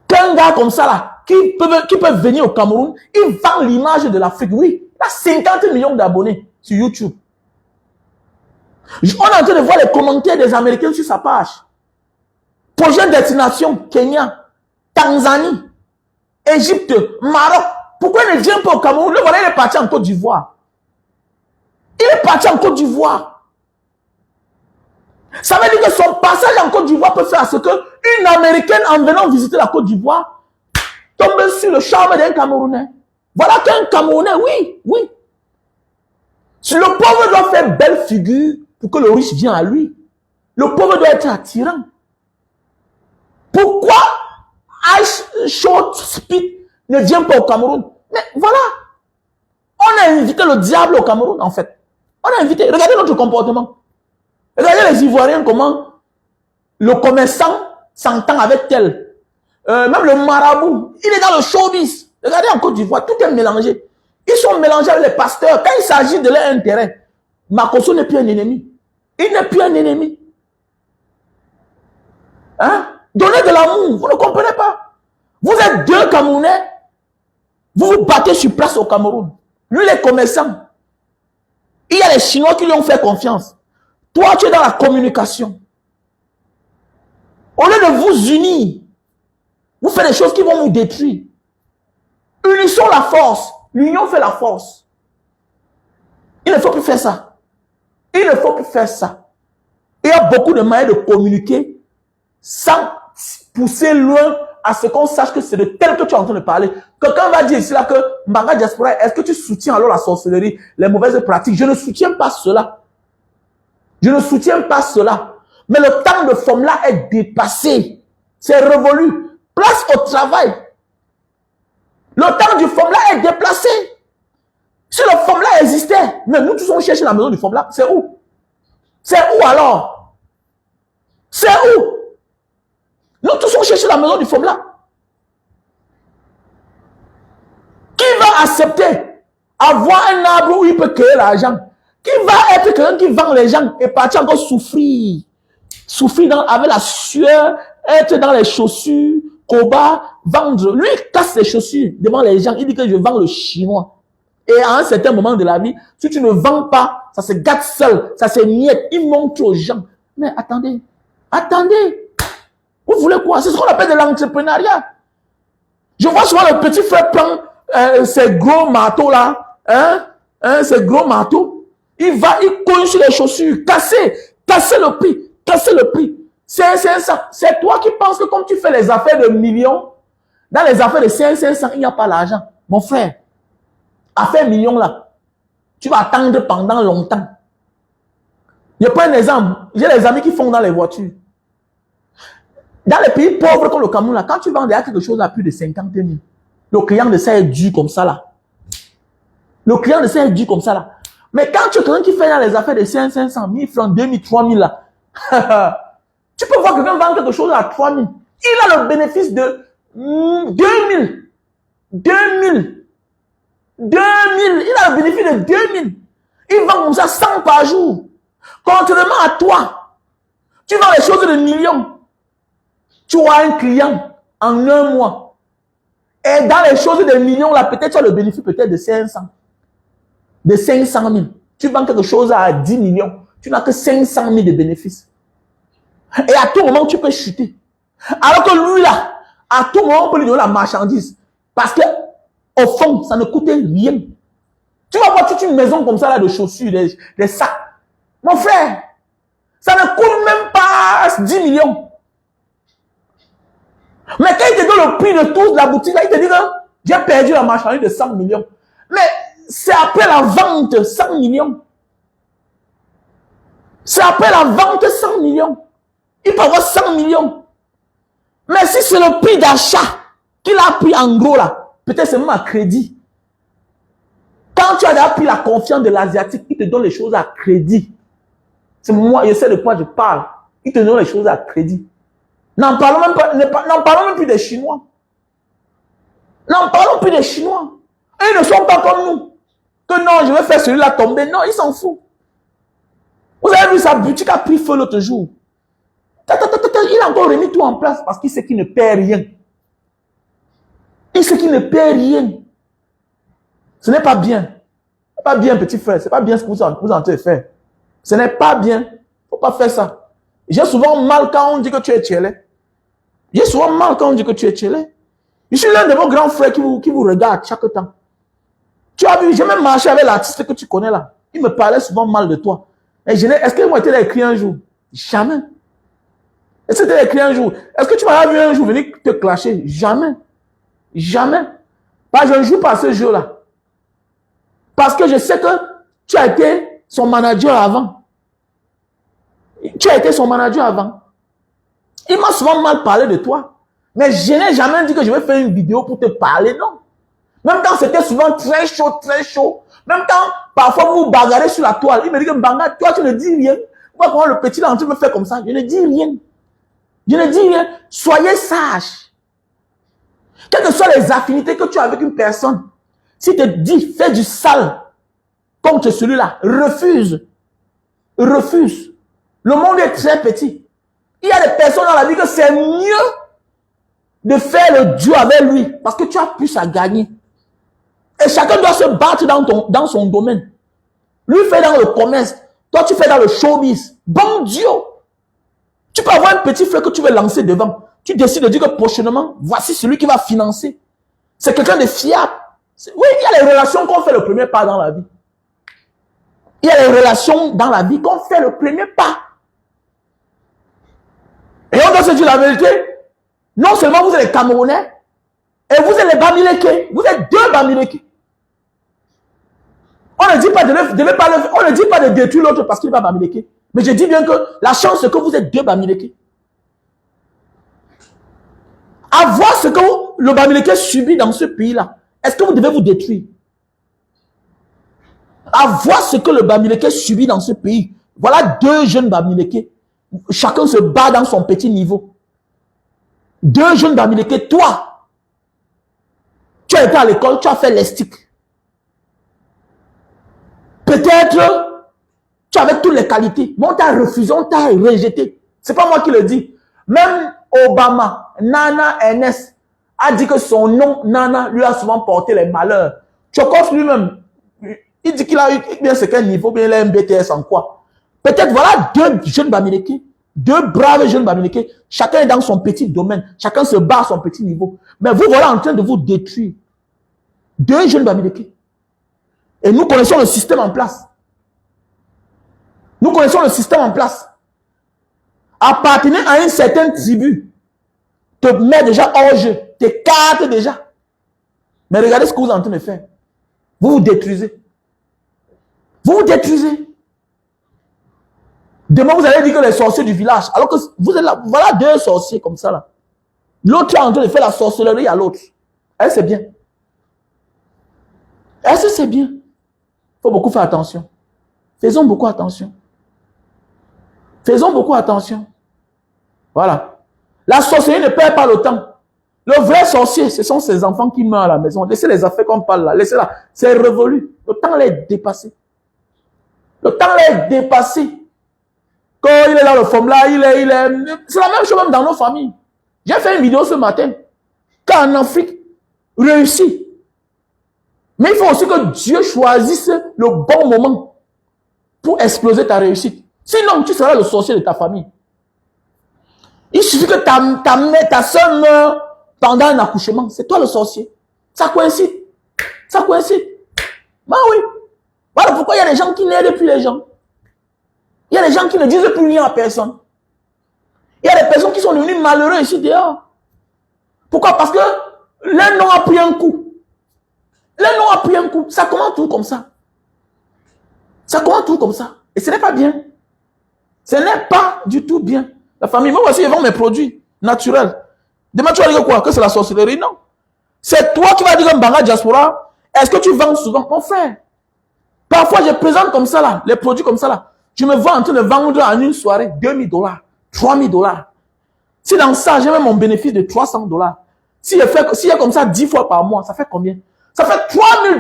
qu'un gars comme ça là, qui peut venir au Cameroun, il vend l'image de l'Afrique. Oui, il a 50 millions d'abonnés sur YouTube. On est en train de voir les commentaires des Américains sur sa page. Prochaine destination, Kenya, Tanzanie, Égypte, Maroc. Pourquoi il ne vient pas au Cameroun? Le voilà, il est parti en Côte d'Ivoire. Il est parti en Côte d'Ivoire. Ça veut dire que son passage en Côte d'Ivoire peut faire à ce qu'une Américaine, en venant visiter la Côte d'Ivoire, tombe sur le charme d'un Camerounais. Voilà qu'un Camerounais, oui. Si le pauvre doit faire belle figure pour que le riche vienne à lui, le pauvre doit être attirant. Pourquoi Ice Short Speed ne vient pas au Cameroun? Mais voilà. On a invité le diable au Cameroun, en fait. On a invité. Regardez notre comportement. Regardez les Ivoiriens, comment le commerçant s'entend avec tel. Même le marabout, il est dans le showbiz. Regardez en Côte d'Ivoire, tout est mélangé. Ils sont mélangés avec les pasteurs. Quand il s'agit de leur intérêt, Makosso n'est plus un ennemi. Il n'est plus un ennemi. Hein? Donnez de l'amour, vous ne comprenez pas. Vous êtes deux Camerounais, vous vous battez sur place au Cameroun. Lui, les commerçants. Il y a les Chinois qui lui ont fait confiance. Toi, tu es dans la communication. Au lieu de vous unir, vous faites des choses qui vont vous détruire. Unissons la force. L'union fait la force. Il ne faut plus faire ça. Il ne faut plus faire ça. Il y a beaucoup de moyens de communiquer sans pousser loin à ce qu'on sache que c'est de tel que tu es en train de parler. Quelqu'un va dire ici là que Mbanga Diaspora, est-ce que tu soutiens alors la sorcellerie, les mauvaises pratiques? Je ne soutiens pas cela. Je ne soutiens pas cela. Mais le temps de forme-là est dépassé. C'est révolu. Place au travail. Le temps du forme-là est déplacé. Si le forme-là existait, mais nous tous on cherche la maison du forme-là, c'est où? C'est où alors? C'est où? Nous tous on cherche la maison du forme-là. Qui va accepter avoir un arbre où il peut créer l'argent? Qui va être quelqu'un qui vend les gens et partir encore souffrir? Souffrir avec la sueur, être dans les chaussures, combat, vendre. Lui, il casse les chaussures devant les gens. Il dit que je vends le chinois. Et à un certain moment de la vie, si tu ne vends pas, ça se gâte seul, ça se miette. Il montre aux gens. Mais attendez, attendez. Vous voulez quoi? C'est ce qu'on appelle de l'entrepreneuriat. Je vois souvent le petit frère prendre ces gros marteaux là, ces gros marteaux. Il va, il cogne sur les chaussures, casser le prix, casser le prix. C'est ça. C'est toi qui penses que comme tu fais les affaires de millions, Dans les affaires de 500, il n'y a pas l'argent. Mon frère, affaire million là, tu vas attendre pendant longtemps. Je prends un exemple. J'ai des amis qui font dans les voitures. Dans les pays pauvres comme le Cameroun, là, quand tu vends quelque chose à plus de 50 000, le client de ça est dû comme ça là. Le client de ça est dû comme ça là. Mais quand tu es quelqu'un qui fait dans les affaires de 500, 1000 francs, 2000, 3000 là, tu peux voir quelqu'un vendre quelque chose à 3000. Il a le bénéfice de 2000. 2000. 2000. Il a le bénéfice de 2000. Il vend comme ça 100 par jour. Contrairement à toi, tu vends les choses de millions. Tu auras un client en un mois. Et dans les choses de millions, là, peut-être tu as le bénéfice peut-être de 500. De 500 000. Tu vends quelque chose à 10 millions. Tu n'as que 500 000 de bénéfices. Et à tout moment, tu peux chuter. Alors que lui, là, à tout moment, on peut lui donner la marchandise. Parce que, au fond, ça ne coûte rien. Tu vas voir toute une maison comme ça, là, de chaussures, des sacs. Mon frère, ça ne coûte même pas 10 millions. Mais quand il te donne le prix de tout de la boutique, là, il te dit que j'ai perdu la marchandise de 100 millions. Mais c'est après la vente 100 millions. C'est après la vente 100 millions. Il peut avoir 100 millions. Mais si c'est le prix d'achat qu'il a pris en gros là, peut-être c'est même à crédit. Quand tu as déjà pris la confiance de l'Asiatique, il te donne les choses à crédit. C'est moi, je sais de quoi je parle. Il te donne les choses à crédit. N'en parlons même plus des Chinois. N'en parlons plus des Chinois. Ils ne sont pas comme nous. Que non, je vais faire celui-là tomber. Non, ils s'en foutent. Vous avez vu sa boutique a pris feu l'autre jour. Il a encore remis tout en place parce qu'il sait qu'il ne perd rien. Il sait qu'il ne perd rien. Ce n'est pas bien. Ce n'est pas bien, petit frère. Ce n'est pas bien ce que vous êtes en train de faire. Ce n'est pas bien. Il ne faut pas faire ça. J'ai souvent mal quand on dit que tu es tchélé. J'ai souvent mal quand on dit que tu es tchélé. Je suis l'un de vos grands frères qui vous regarde chaque temps. Tu as vu, j'ai même marché avec l'artiste que tu connais là. Il me parlait souvent mal de toi. Est-ce qu'ils m'ont été écrit un jour? Jamais. Est-ce que tu as écrit un jour? Est-ce que tu m'as vu un jour venir te clasher? Jamais. Jamais. Parce que je ne joue pas à ce jeu-là. Parce que je sais que tu as été son manager avant. Tu as été son manager avant. Il m'a souvent mal parlé de toi. Mais je n'ai jamais dit que je vais faire une vidéo pour te parler, non. Même quand c'était souvent très chaud, très chaud. Même quand parfois vous vous bagarrez sur la toile. Il me dit que Banga, toi tu ne dis rien. Moi, comment le petit là, tu me fais comme ça? Je ne dis rien. Je ne dis rien. Soyez sages. Quelles que soient les affinités que tu as avec une personne, si te dit, fais du sale contre celui-là, refuse. Refuse. Le monde est très petit. Il y a des personnes dans la vie que c'est mieux de faire le duo avec lui parce que tu as plus à gagner. Et chacun doit se battre dans son domaine. Lui fait dans le commerce, toi tu fais dans le showbiz. Bon Dieu! Tu peux avoir un petit frère que tu veux lancer devant. Tu décides de dire que prochainement, voici celui qui va financer. C'est quelqu'un de fiable. Oui, il y a les relations qu'on fait le premier pas dans la vie. Il y a les relations dans la vie qu'on fait le premier pas. Et on doit se dire la vérité. Non seulement vous êtes les Camerounais, et vous êtes les Bamileke. Vous êtes deux Bamileke. On ne dit pas on ne dit pas de détruire l'autre parce qu'il va Bamileke. Mais je dis bien que la chance c'est que vous êtes deux Bamileke. À voir ce que le Bamileke subit dans ce pays-là, est-ce que vous devez vous détruire? À voir ce que le Bamileke subit dans ce pays. Voilà deux jeunes Bamileke. Chacun se bat dans son petit niveau. Deux jeunes Bamileke. Toi, tu as été à l'école, tu as fait l'estique. Peut-être, tu avais toutes les qualités. Mais on t'a refusé, on t'a rejeté. C'est pas moi qui le dis. Même Obama, Nana Ernest, a dit que son nom, Nana, lui a souvent porté les malheurs. Chokos lui-même, il dit qu'il a eu bien ce quel niveau, bien il a un BTS en quoi. Peut-être voilà deux jeunes Bamileke, deux braves jeunes Bamileke, chacun est dans son petit domaine, chacun se bat à son petit niveau. Mais vous voilà en train de vous détruire. Deux jeunes Bamileke. Et nous connaissons le système en place. Nous connaissons le système en place. Appartenir à une certaine tribu te met déjà hors jeu. t'écarte déjà. Mais regardez ce que vous êtes en train de faire. Vous vous détruisez. Vous vous détruisez. Demain, vous allez dire que les sorciers du village, alors que vous êtes là, voilà deux sorciers comme ça là. L'autre est en train de faire la sorcellerie à l'autre. Est-ce que c'est bien? Est-ce que c'est bien? Il faut beaucoup faire attention. Faisons beaucoup attention. Faisons beaucoup attention. Voilà. La sorcellerie ne perd pas le temps. Le vrai sorcier, ce sont ces enfants qui meurent à la maison. Laissez les affaires qu'on parle là. Laissez-la. C'est révolu. Le temps est dépassé. Le temps est dépassé. Quand il est là, le forme là, il est... C'est la même chose même dans nos familles. J'ai fait une vidéo ce matin. Quand en Afrique, réussit. Mais il faut aussi que Dieu choisisse le bon moment pour exploser ta réussite. Sinon, tu seras le sorcier de ta famille. Il suffit que ta soeur meure pendant un accouchement. C'est toi le sorcier. Ça coïncide. Ça coïncide. Ben oui. Voilà pourquoi il y a des gens qui n'aident plus les gens. Il y a des gens qui ne disent plus rien à personne. Il y a des personnes qui sont devenues malheureuses ici dehors. Pourquoi? Parce que l'un nom a pris un coup. L'un nom a pris un coup. Ça commence tout comme ça. Ça commence tout comme ça. Et ce n'est pas bien. Ce n'est pas du tout bien. La famille, moi aussi, ils vendent mes produits naturels. Demain, tu vas dire quoi? Que c'est la sorcellerie? Non. C'est toi qui vas dire comme Banga Diaspora. Est-ce que tu vends souvent? Mon frère. Parfois, je présente comme ça là, les produits comme ça là. Je me vois en train de vendre en une soirée $2,000, $3,000. Si dans ça, j'ai même mon bénéfice de $300. Si il y a comme ça 10 fois par mois, ça fait combien? Ça fait $3,000.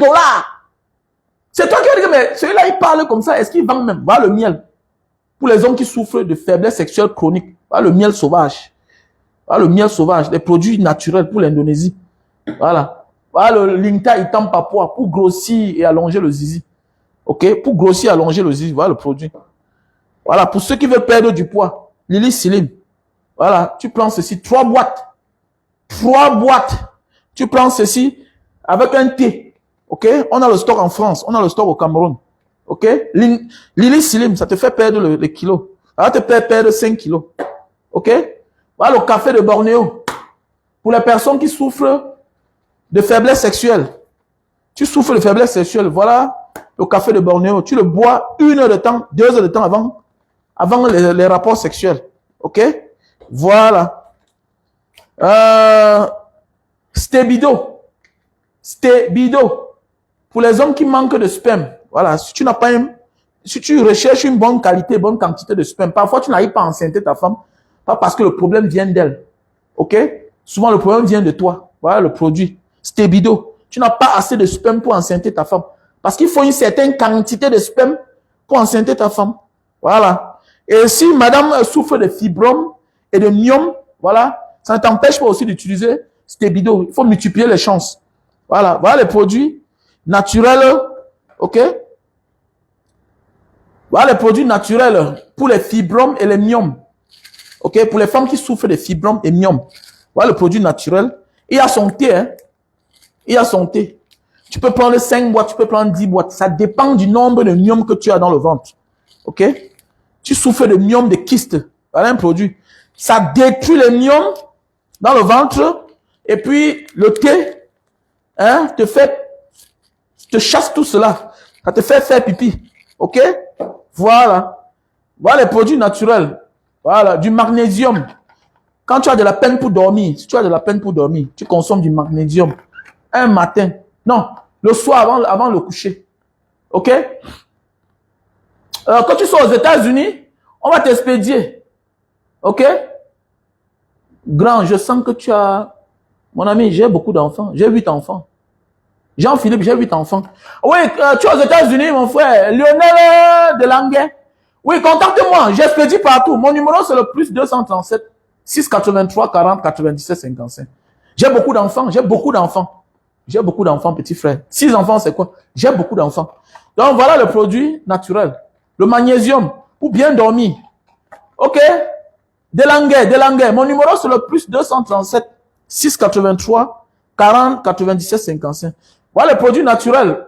C'est toi qui vas dire, mais celui-là, il parle comme ça. Est-ce qu'il vend même? Voilà le miel. Pour les hommes qui souffrent de faiblesse sexuelle chronique. Voilà le miel sauvage. Voilà le miel sauvage. Les produits naturels pour l'Indonésie. Voilà. Voilà le Linta Itam Papua pour grossir et allonger le zizi. Ok? Pour grossir et allonger le zizi. Voilà le produit. Voilà. Pour ceux qui veulent perdre du poids. Lily Slim. Voilà. Tu prends ceci. 3 boîtes. 3 boîtes. Tu prends ceci avec un thé. Ok? On a le stock en France. On a le stock au Cameroun. Ok? Lily Slim, ça te fait perdre les kilos. Ça va te faire perdre 5 kilos. Ok? Voilà le café de Bornéo. Pour les personnes qui souffrent de faiblesse sexuelle. Tu souffres de faiblesse sexuelle. Voilà le café de Bornéo. Tu le bois 1 heure de temps, 2 heures de temps avant les rapports sexuels. Ok? Voilà. Stébido. Stébido. Pour les hommes qui manquent de sperme. Voilà. Si tu n'as pas si tu recherches une bonne qualité, bonne quantité de sperme, parfois tu n'arrives pas à enceinter ta femme. Pas parce que le problème vient d'elle. Ok? Souvent le problème vient de toi. Voilà le produit. Stébido. Tu n'as pas assez de sperme pour enceinter ta femme. Parce qu'il faut une certaine quantité de sperme pour enceinter ta femme. Voilà. Et si madame souffre de fibromes et de myome, voilà, ça ne t'empêche pas aussi d'utiliser Stébido. Il faut multiplier les chances. Voilà. Voilà les produits naturels. Ok? Voilà les produits naturels pour les fibromes et les myomes. Ok? Pour les femmes qui souffrent de fibromes et myomes. Voilà le produit naturel. Il y a son thé, hein? Il y a son thé. Tu peux prendre 5 boîtes, tu peux prendre 10 boîtes. Ça dépend du nombre de myomes que tu as dans le ventre. Ok? Tu souffres de myomes, de kystes. Voilà un produit. Ça détruit les myomes dans le ventre. Et puis, le thé, hein, te chasse tout cela. Ça te fait faire pipi. Ok? Voilà. Voilà les produits naturels. Voilà. Du magnésium. Quand tu as de la peine pour dormir, si tu as de la peine pour dormir, tu consommes du magnésium. Un matin. Non, le soir avant le coucher. Ok? Quand tu sors aux États-Unis, on va t'expédier. Ok? Grand, je sens que tu as... Mon ami, j'ai beaucoup d'enfants. J'ai 8 enfants. Jean-Philippe, j'ai 8 enfants. Oui, tu es aux États-Unis, mon frère. Lionel Delanguet. Oui, contacte-moi. J'expédie partout. Mon numéro, c'est le plus 237 683 40 97 55. J'ai beaucoup d'enfants. J'ai beaucoup d'enfants. J'ai beaucoup d'enfants, petit frère. 6 enfants, c'est quoi? J'ai beaucoup d'enfants. Donc, voilà le produit naturel. Le magnésium, pour bien dormir. Ok? Delanguet. Mon numéro, c'est le plus 237 683 40 97 55. Voilà le produit naturel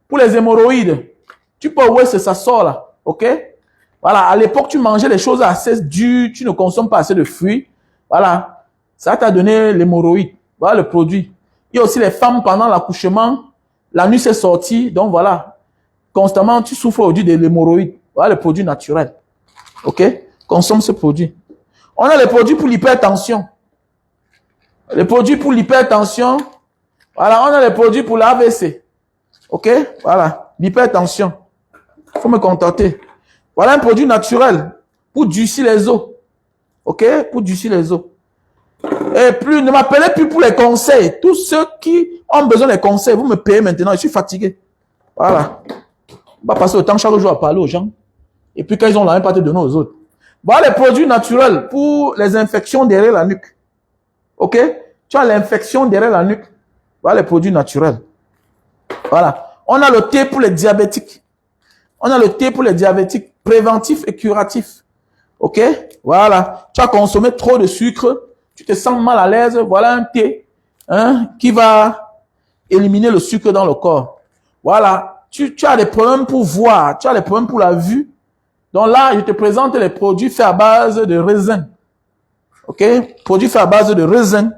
pour les hémorroïdes. Tu peux voir si ça sort là. Ok? Voilà. À l'époque, tu mangeais les choses assez dures. Tu ne consommes pas assez de fruits. Voilà. Ça t'a donné l'hémorroïde. Voilà le produit. Il y a aussi les femmes pendant l'accouchement, la nuit c'est sorti, donc voilà. Constamment, tu souffres aujourd'hui de l'hémorroïde. Voilà le produit naturel. Ok? Consomme ce produit. On a les produits pour l'hypertension. Les produits pour l'hypertension. Voilà, on a les produits pour l'AVC. Ok? Voilà, l'hypertension. Il faut me contenter. Voilà un produit naturel pour durcir les os. Ok? Pour durcir les os. Et plus, ne m'appelez plus pour les conseils. Tous ceux qui ont besoin des conseils, vous me payez maintenant. Je suis fatigué. Voilà. On va passer le temps chaque jour à parler aux gens. Et puis quand ils ont la même pas te donner aux autres. Voilà les produits naturels pour les infections derrière la nuque. Ok? Tu as l'infection derrière la nuque. Voilà les produits naturels. Voilà. On a le thé pour les diabétiques. On a le thé pour les diabétiques, préventif et curatif. Ok? Voilà. Tu as consommé trop de sucre. Tu te sens mal à l'aise. Voilà un thé qui va éliminer le sucre dans le corps. Voilà. Tu as des problèmes pour voir. Tu as des problèmes pour la vue. Donc là, je te présente les produits faits à base de raisin. Ok? Produits faits à base de raisin.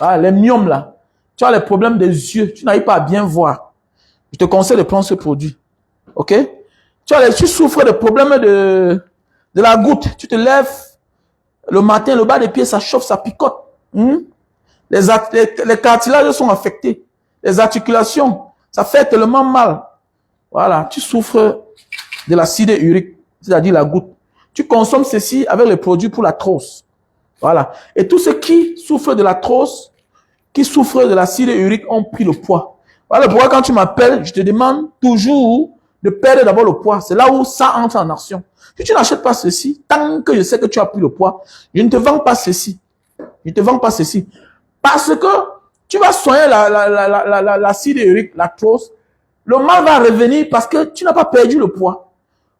Ah, les myomes là. Tu as les problèmes des yeux. Tu n'arrives pas à bien voir. Je te conseille de prendre ce produit. Ok? Tu souffres de problèmes de la goutte. Tu te lèves le matin, le bas des pieds, ça chauffe, ça picote. Les cartilages sont affectés. Les articulations, ça fait tellement mal. Voilà. Tu souffres de l'acide urique, c'est-à-dire la goutte. Tu consommes ceci avec les produits pour l'arthrose. Voilà. Et tous ceux qui souffrent de l'arthrose, qui souffrent de l'acide urique ont pris le poids. Voilà pourquoi quand tu m'appelles, je te demande toujours de perdre d'abord le poids. C'est là où ça entre en action. Si tu n'achètes pas ceci, tant que je sais que tu as pris le poids, je ne te vends pas ceci. Je ne te vends pas ceci. Parce que tu vas soigner l'acide urique, l'arthrose. Le mal va revenir parce que tu n'as pas perdu le poids.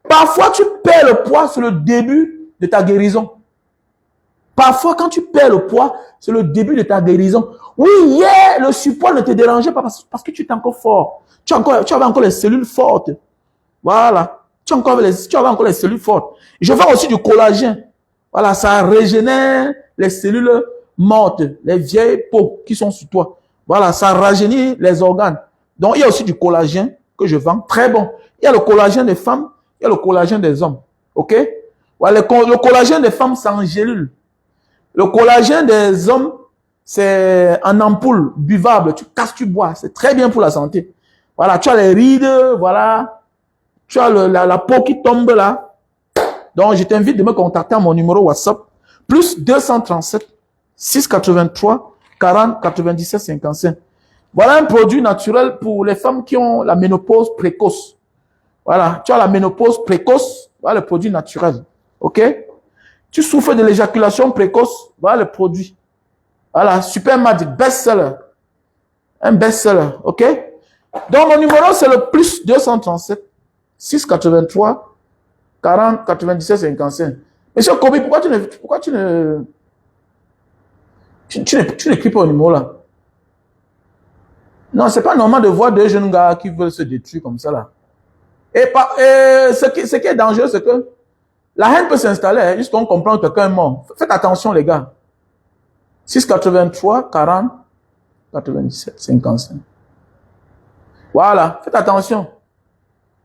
Parfois, tu perds le poids, c'est le début de ta guérison. Parfois, quand tu perds le poids, c'est le début de ta guérison. Oui, hier, le surpoids ne te dérangeait pas parce que tu étais encore fort. Tu avais encore les cellules fortes. Voilà. Tu avais encore les cellules fortes. Je vends aussi du collagène. Voilà, ça régénère les cellules mortes, les vieilles peaux qui sont sur toi. Voilà, ça rajeunit les organes. Donc, il y a aussi du collagène que je vends. Très bon. Il y a le collagène des femmes, il y a le collagène des hommes. OK? Voilà, le collagène des femmes, c'est en gélule. Le collagène des hommes, c'est en ampoule buvable. Tu casses, tu bois. C'est très bien pour la santé. Voilà, tu as les rides, voilà. Tu as la peau qui tombe là. Donc, je t'invite de me contacter à mon numéro WhatsApp. Plus 237 683 40 97 55. Voilà un produit naturel pour les femmes qui ont la ménopause précoce. Voilà, tu as la ménopause précoce. Voilà le produit naturel. OK? Tu souffres de l'éjaculation précoce. Voilà le produit. Voilà, Super Magic, best-seller. Un best-seller. OK? Donc, mon numéro, c'est le plus 237 683 40 97 55. Monsieur Kobi, pourquoi tu n'écris pas au numéro là? Non, c'est pas normal de voir deux jeunes gars qui veulent se détruire comme ça là. Et ce qui est dangereux, c'est que la haine peut s'installer jusqu'à on comprend que quelqu'un est mort. Faites attention les gars. 683 40 97 55. Voilà, faites attention.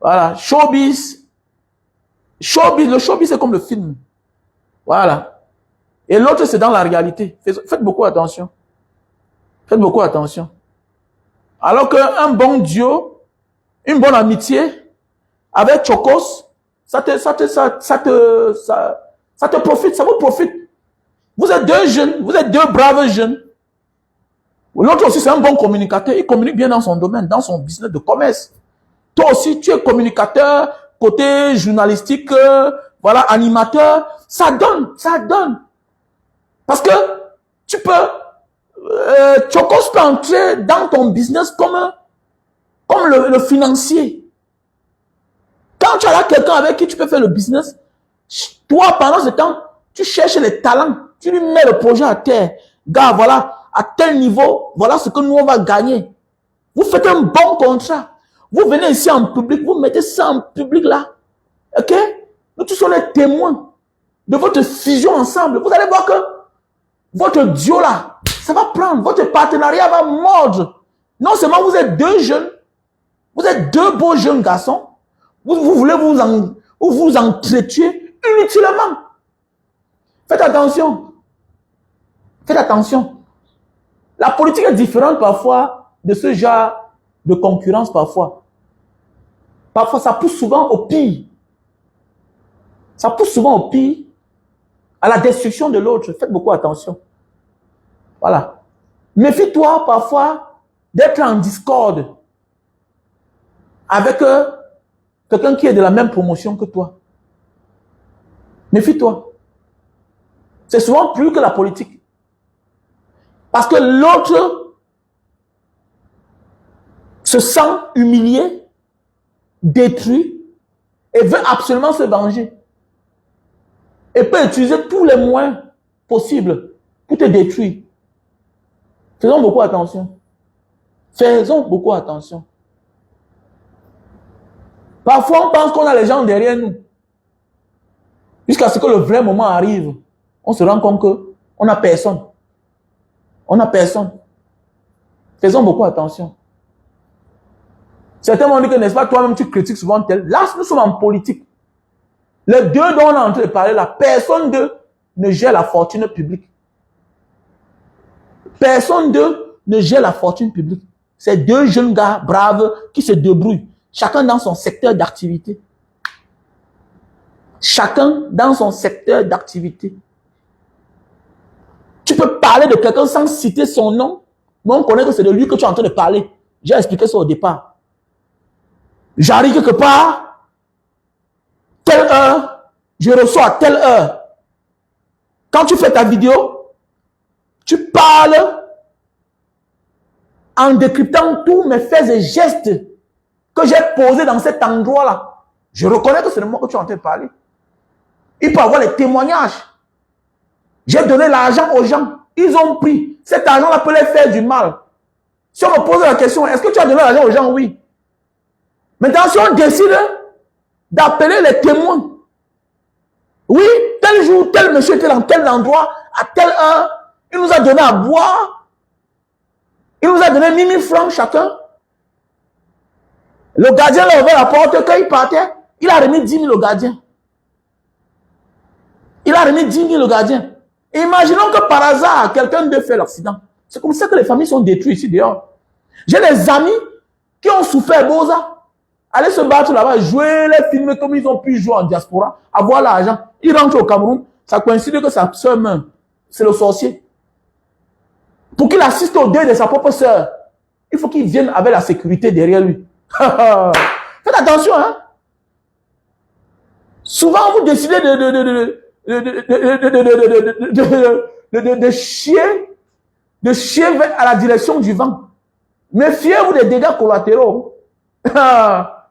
Voilà, showbiz. Le showbiz c'est comme le film. Voilà. Et l'autre c'est dans la réalité. Faites beaucoup attention. Faites beaucoup attention. Alors qu'un bon duo, une bonne amitié avec Chokos, ça te profite, ça vous profite. Vous êtes deux jeunes, vous êtes deux braves jeunes. L'autre aussi, c'est un bon communicateur. Il communique bien dans son domaine, dans son business de commerce. Toi aussi, tu es communicateur, côté journalistique, voilà, animateur. Ça donne. Parce que tu peux, Chokos peut entrer dans ton business comme le financier. Quand tu as là quelqu'un avec qui tu peux faire le business, toi, pendant ce temps, tu cherches les talents. Tu lui mets le projet à terre. Gars, voilà, à tel niveau, voilà ce que nous, on va gagner. Vous faites un bon contrat. Vous venez ici en public, vous mettez ça en public là. OK? Nous tous sommes les témoins de votre fusion ensemble. Vous allez voir que votre duo là, ça va prendre, votre partenariat va mordre. Non seulement vous êtes deux jeunes, vous êtes deux beaux jeunes garçons, vous voulez vous entretuer inutilement. Faites attention. Faites attention. La politique est différente parfois de ce genre de concurrence parfois. Parfois, ça pousse souvent au pire. Ça pousse souvent au pire, à la destruction de l'autre. Faites beaucoup attention. Voilà. Méfie-toi parfois d'être en discorde avec quelqu'un qui est de la même promotion que toi. Méfie-toi. C'est souvent plus que la politique. Parce que l'autre se sent humilié, détruit et veut absolument se venger. Et peut utiliser tous les moyens possibles pour te détruire. Faisons beaucoup attention. Faisons beaucoup attention. Parfois, on pense qu'on a les gens derrière nous. Jusqu'à ce que le vrai moment arrive, on se rend compte qu'on n'a personne. On n'a personne. Faisons beaucoup attention. Certains m'ont dit que, n'est-ce pas, toi-même, tu critiques souvent tel. Là, nous sommes en politique. Les deux dont on est en train de parler là, personne d'eux ne gère la fortune publique. Personne d'eux ne gère la fortune publique. C'est deux jeunes gars braves qui se débrouillent, chacun dans son secteur d'activité. Chacun dans son secteur d'activité. Tu peux parler de quelqu'un sans citer son nom, mais on connaît que c'est de lui que tu es en train de parler. J'ai expliqué ça au départ. J'arrive quelque part, telle heure, je reçois à telle heure. Quand tu fais ta vidéo, tu parles en décryptant tous mes faits et gestes que j'ai posés dans cet endroit-là. Je reconnais que c'est de moi que tu es en train de parler. Il peut y avoir les témoignages. J'ai donné l'argent aux gens. Ils ont pris. Cet argent-là peut les faire du mal. Si on me pose la question, est-ce que tu as donné l'argent aux gens? Oui. Maintenant, si on décide d'appeler les témoins, oui, tel jour, tel monsieur était dans tel endroit, à telle heure, il nous a donné à boire, il nous a donné 10 000 francs chacun. Le gardien l'a ouvert la porte, quand il partait, il a remis 10 000 au gardien. Il a remis 10 000 au gardien. Imaginons que par hasard, quelqu'un de fait l'accident. C'est comme ça que les familles sont détruites ici dehors. J'ai des amis qui ont souffert Boza. Aller se battre là-bas, jouer les films comme ils ont pu jouer en diaspora, avoir l'argent. Ils rentrent au Cameroun, ça coïncide que sa soeur meurt. C'est le sorcier. Pour qu'il assiste au deuil de sa propre soeur, il faut qu'il vienne avec la sécurité derrière lui. Faites attention, hein. Souvent, vous décidez de chier à la direction du vent. Méfiez-vous des dégâts collatéraux.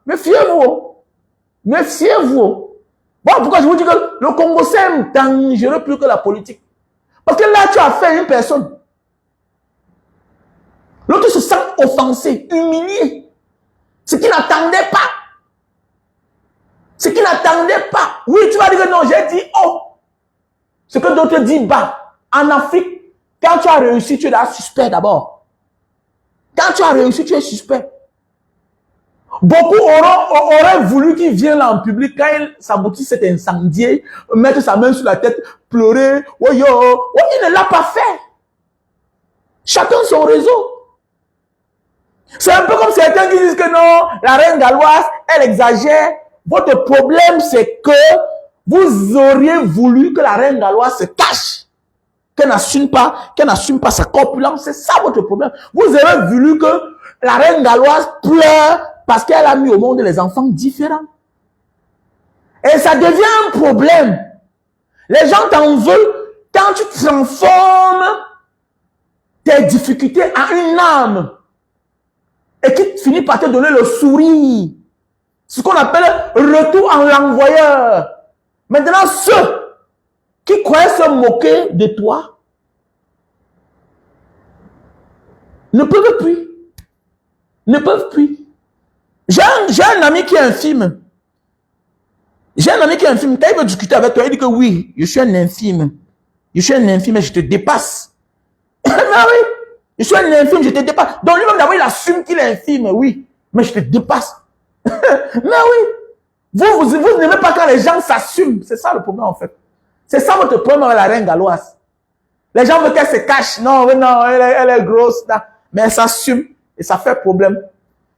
Méfiez-vous. Méfiez-vous. Bon, pourquoi je vous dis que le Congo c'est dangereux plus que la politique? Parce que là, tu as fait une personne. L'autre se sent offensé, humilié. Ce qu'il n'attendait pas. Ce qu'il n'attendait pas. Oui, tu vas dire que non, j'ai dit haut. Ce que d'autres disent bas. En Afrique, quand tu as réussi, tu es suspect d'abord. Quand tu as réussi, tu es suspect. Beaucoup auraient voulu qu'il vienne là en public quand sa boutique s'est incendiée, mettre sa main sur la tête, pleurer. Oh yo, oh, il ne l'a pas fait. Chacun son réseau. C'est un peu comme certains qui disent que non, la reine galloise, elle exagère. Votre problème, c'est que vous auriez voulu que la reine galloise se cache. Qu'elle n'assume pas sa corpulence. C'est ça votre problème. Vous auriez voulu que la reine galloise pleure parce qu'elle a mis au monde les enfants différents. Et ça devient un problème. Les gens t'en veulent quand tu transformes tes difficultés en une âme. Et qui finit par te donner le sourire. Ce qu'on appelle retour en l'envoyeur. Maintenant, ceux qui croyaient se moquer de toi ne peuvent plus. Ne peuvent plus. J'ai un ami qui est infime. J'ai un ami qui est infime. Quand il veut discuter avec toi, il dit que oui, je suis un infime. Je suis un infime, mais je te dépasse. Mais oui, je suis un infime, je te dépasse. Donc lui-même d'abord, il assume qu'il est infime, oui. Mais je te dépasse. Mais oui. Vous n'aimez pas quand les gens s'assument. C'est ça le problème en fait. C'est ça votre problème avec la reine galloise. Les gens veulent qu'elle se cache. Non, non, elle est grosse. Non. Mais elle s'assume et ça fait problème.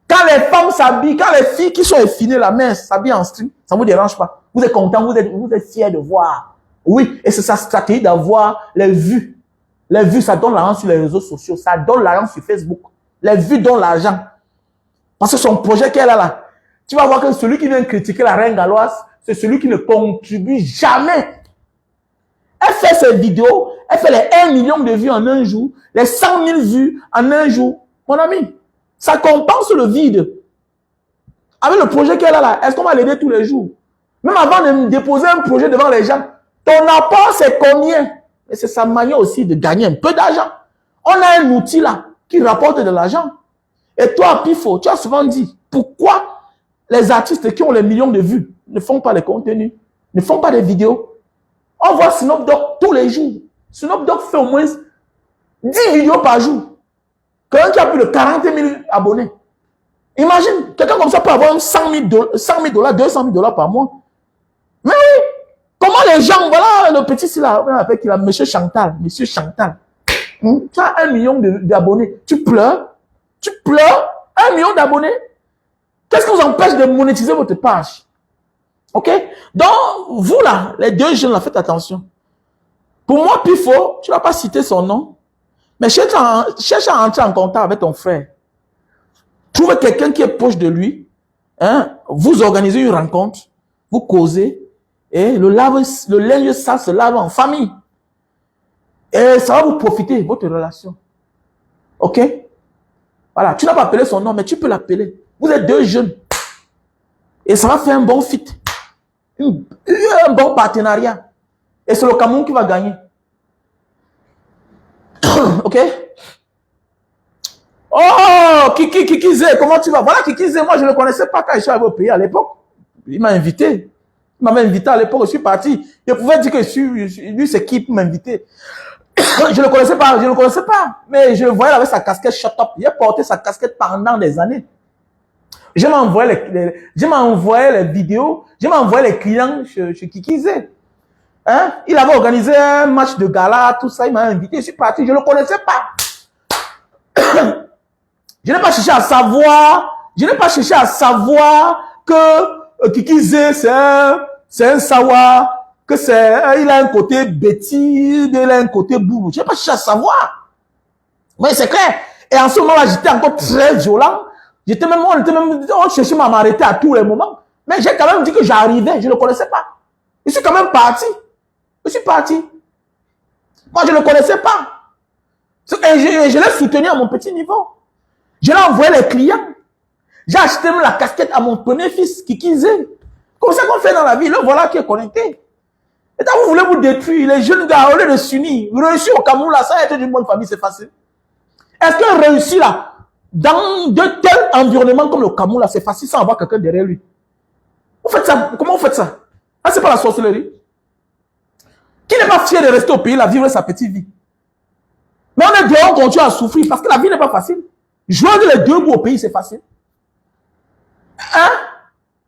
Quand les femmes s'habillent, quand les filles qui sont effinées, la main s'habillent en string, ça ne vous dérange pas. Vous êtes content, vous êtes fiers de voir. Oui, et c'est sa stratégie d'avoir les vues. Les vues, ça donne l'argent sur les réseaux sociaux, ça donne l'argent sur Facebook. Les vues donnent l'argent. Parce que son projet qu'elle a là, tu vas voir que celui qui vient critiquer la reine galloise, c'est celui qui ne contribue jamais. Elle fait ses vidéos, elle fait les 1 million de vues en un jour, les 100 000 vues en un jour. Mon ami, ça compense le vide. Avec le projet qu'elle a là, est-ce qu'on va l'aider tous les jours? Même avant de déposer un projet devant les gens, ton apport c'est combien? Et c'est sa manière aussi de gagner un peu d'argent. On a un outil là qui rapporte de l'argent. Et toi, Pifo, tu as souvent dit, pourquoi les artistes qui ont les millions de vues ne font pas les contenus, ne font pas des vidéos? On voit Snoop Dogg tous les jours. Snoop Dogg fait au moins 10 vidéos par jour. Quelqu'un qui a plus de 40 000 abonnés. Imagine, quelqu'un comme ça peut avoir 100 000 $, 200 000 $ par mois. Mais oui, comment les gens, voilà le petit ici là, avec il a Monsieur Chantal. Tu as 1 million d'abonnés. Tu pleures? 1 million d'abonnés? Qu'est-ce qui vous empêche de monétiser votre page? Ok? Donc, vous là, les deux jeunes là, faites attention. Pour moi, Pifo, tu ne vas pas citer son nom, mais cherche à entrer en contact avec ton frère. Trouve quelqu'un qui est proche de lui, hein, vous organisez une rencontre, vous causez, et le linge sale se lave en famille. Et ça va vous profiter, votre relation. Ok? Voilà, tu n'as pas appelé son nom, mais tu peux l'appeler. Vous êtes deux jeunes. Et ça va faire un bon fit. Un bon partenariat. Et c'est le Cameroun qui va gagner. Ok? Oh, Kiki Zé, comment tu vas? Voilà Kiki Zé, moi je ne le connaissais pas quand je suis arrivé au pays à l'époque. Il m'a invité. Il m'avait invité à l'époque, je suis parti. Je pouvais dire que lui c'est qui pour m'inviter. Je ne le connaissais pas. Mais je le voyais avec sa casquette shut up. Il a porté sa casquette pendant des années. Je m'envoyais les vidéos, je m'envoyais les clients chez Kiki Zé. Hein? Il avait organisé un match de gala, tout ça, il m'a invité, je suis parti, je ne le connaissais pas. Je n'ai pas cherché à savoir que Kiki Zé, c'est un sawa, il a un côté bêtise, il a un côté boulot. Je n'ai pas cherché à savoir. Mais c'est clair. Et en ce moment-là, j'étais encore très violent. On cherchait à m'arrêter à tous les moments. Mais j'ai quand même dit que j'arrivais, je ne le connaissais pas. Je suis quand même parti. Moi, je ne le connaissais pas. Et je l'ai soutenu à mon petit niveau. Je l'ai envoyé les clients. J'ai acheté même la casquette à mon premier fils, Kiki Zé. Comme ça qu'on fait dans la vie, le voilà qui est connecté. Et quand vous voulez vous détruire, les jeunes gars, au lieu de s'unir, réussir au Cameroun, là, ça a été d'une bonne famille, c'est facile. Est-ce que réussir là, dans de tels environnements comme le Cameroun, là, c'est facile sans avoir quelqu'un derrière lui? Vous faites ça, comment vous faites ça? Ah, c'est pas la sorcellerie. Qui n'est pas fier de rester au pays, là, vivre sa petite vie? Mais on est dehors, on continue à souffrir parce que la vie n'est pas facile. Jouer les deux bouts au pays, c'est facile. Hein?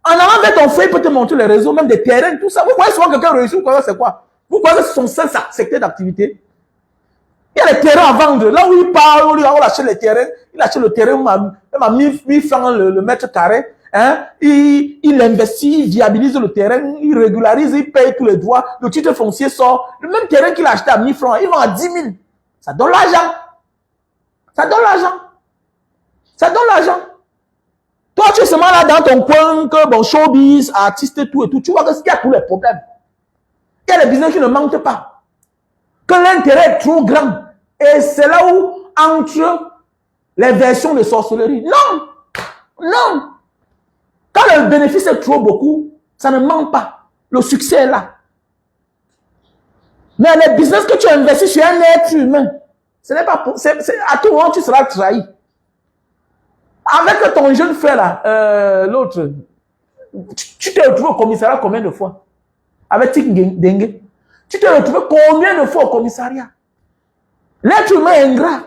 En allant avec ton frère, il peut te montrer les réseaux, même des terrains, tout ça. Vous voyez souvent quelqu'un réussit, vous croyez c'est quoi? Vous croyez que c'est son seul secteur d'activité? Il y a les terrains à vendre. Là où il part, il achète les terrains. Il achète le terrain, il m'a mis 1000 francs le mètre carré. Hein? Il investit, il viabilise le terrain, il régularise, il paye tous les droits. Le titre foncier sort. Le même terrain qu'il a acheté à 1000 francs, il vend à 10 000. Ça donne l'argent. Toi, tu es seulement là dans ton coin, que bon, showbiz, artiste, tout et tout. Tu vois qu'il y a tous les problèmes. Il y a des business qui ne manquent pas. Que l'intérêt est trop grand. Et c'est là où entre les versions de sorcellerie. Non. Quand le bénéfice est trop beaucoup, ça ne manque pas. Le succès est là. Mais les business que tu investis sur un être humain, ce n'est pas, à tout moment tu seras trahi. Avec ton jeune frère là, l'autre, tu t'es retrouvé au commissariat combien de fois? Avec Tik Dengue. Tu t'es retrouvé combien de fois au commissariat? L'être humain est ingrat.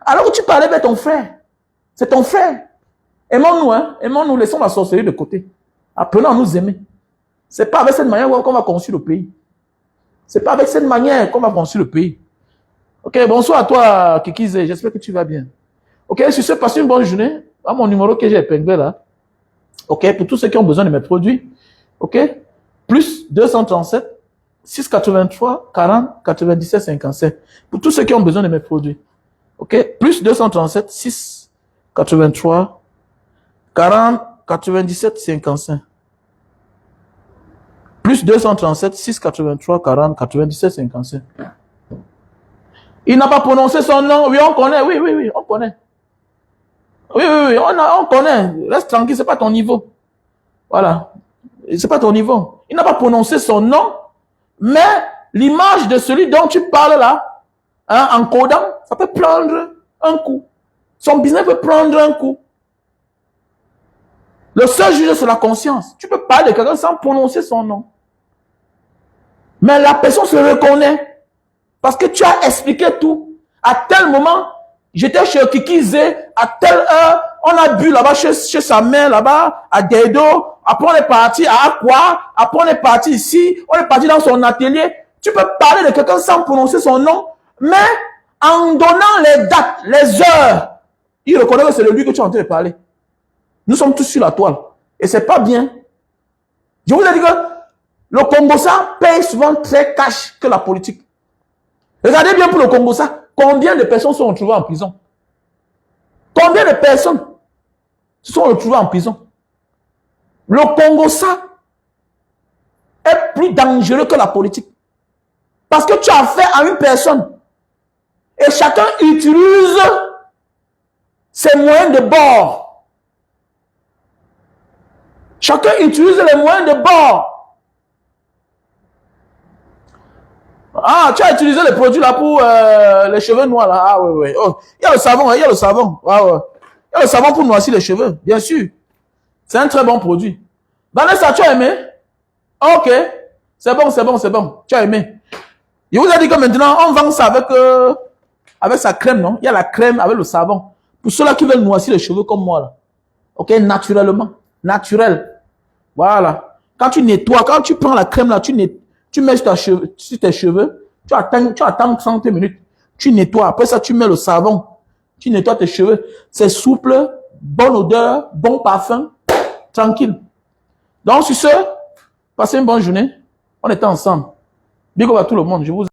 Alors que tu parlais avec ton frère. C'est ton frère. Aimons-nous, hein? Aimons-nous, laissons la sorcellerie de côté. Apprenons à nous aimer. C'est pas avec cette manière qu'on va construire le pays. C'est pas avec cette manière qu'on va construire le pays. Ok, bonsoir à toi, Kikize. J'espère que tu vas bien. Ok, sur ce, passez une bonne journée. À mon numéro que j'ai épinglé là. Ok, pour tous ceux qui ont besoin de mes produits. Ok, plus 237 683 40 97 57. Pour tous ceux qui ont besoin de mes produits. Ok, plus 237 683 40 97 55. Plus 237 683 40 97 55. Il n'a pas prononcé son nom. Oui, on connaît. Oui, on connaît. Oui, on connaît. Reste tranquille, c'est pas ton niveau. Voilà. C'est pas ton niveau. Il n'a pas prononcé son nom, mais l'image de celui dont tu parles là, hein, en codant, ça peut prendre un coup. Son business peut prendre un coup. Le seul juge, c'est la conscience. Tu peux parler de quelqu'un sans prononcer son nom. Mais la personne se reconnaît. Parce que tu as expliqué tout. À tel moment, j'étais chez Kikize, à telle heure, on a bu là-bas chez sa mère, là-bas, à Dedo. Après, on est parti à Aqua. Après, on est parti ici. On est parti dans son atelier. Tu peux parler de quelqu'un sans prononcer son nom, mais en donnant les dates, les heures, il reconnaît que c'est de lui que tu es en train de parler. Nous sommes tous sur la toile. Et c'est pas bien. Je vous ai dit que le Congo-ça paye souvent très cash que la politique. Regardez bien pour le Congo-ça, combien de personnes sont retrouvées en prison? Combien de personnes se sont retrouvées en prison? Le Congo-ça est plus dangereux que la politique. Parce que tu as fait à une personne et chacun utilise ses moyens de bord. Chacun utilise les moyens de bord. Ah, tu as utilisé les produits là pour les cheveux noirs là. Ah oui. Oh, il y a le savon, il y a le savon. Ah, ouais. Il y a le savon pour noircir les cheveux, bien sûr. C'est un très bon produit. Vanessa, tu as aimé? Ok. C'est bon. Tu as aimé. Je vous ai dit que maintenant, on vend ça avec sa crème, non? Il y a la crème avec le savon. Pour ceux-là qui veulent noircir les cheveux comme moi là. Ok, naturellement. Naturel. Voilà. Quand tu nettoies, quand tu prends la crème là, tu mets sur tes cheveux, tu attends 30 minutes, tu nettoies. Après ça, tu mets le savon, tu nettoies tes cheveux. C'est souple, bonne odeur, bon parfum, tranquille. Donc, sur ce, passez une bonne journée. On est ensemble. Big up à tout le monde. Je vous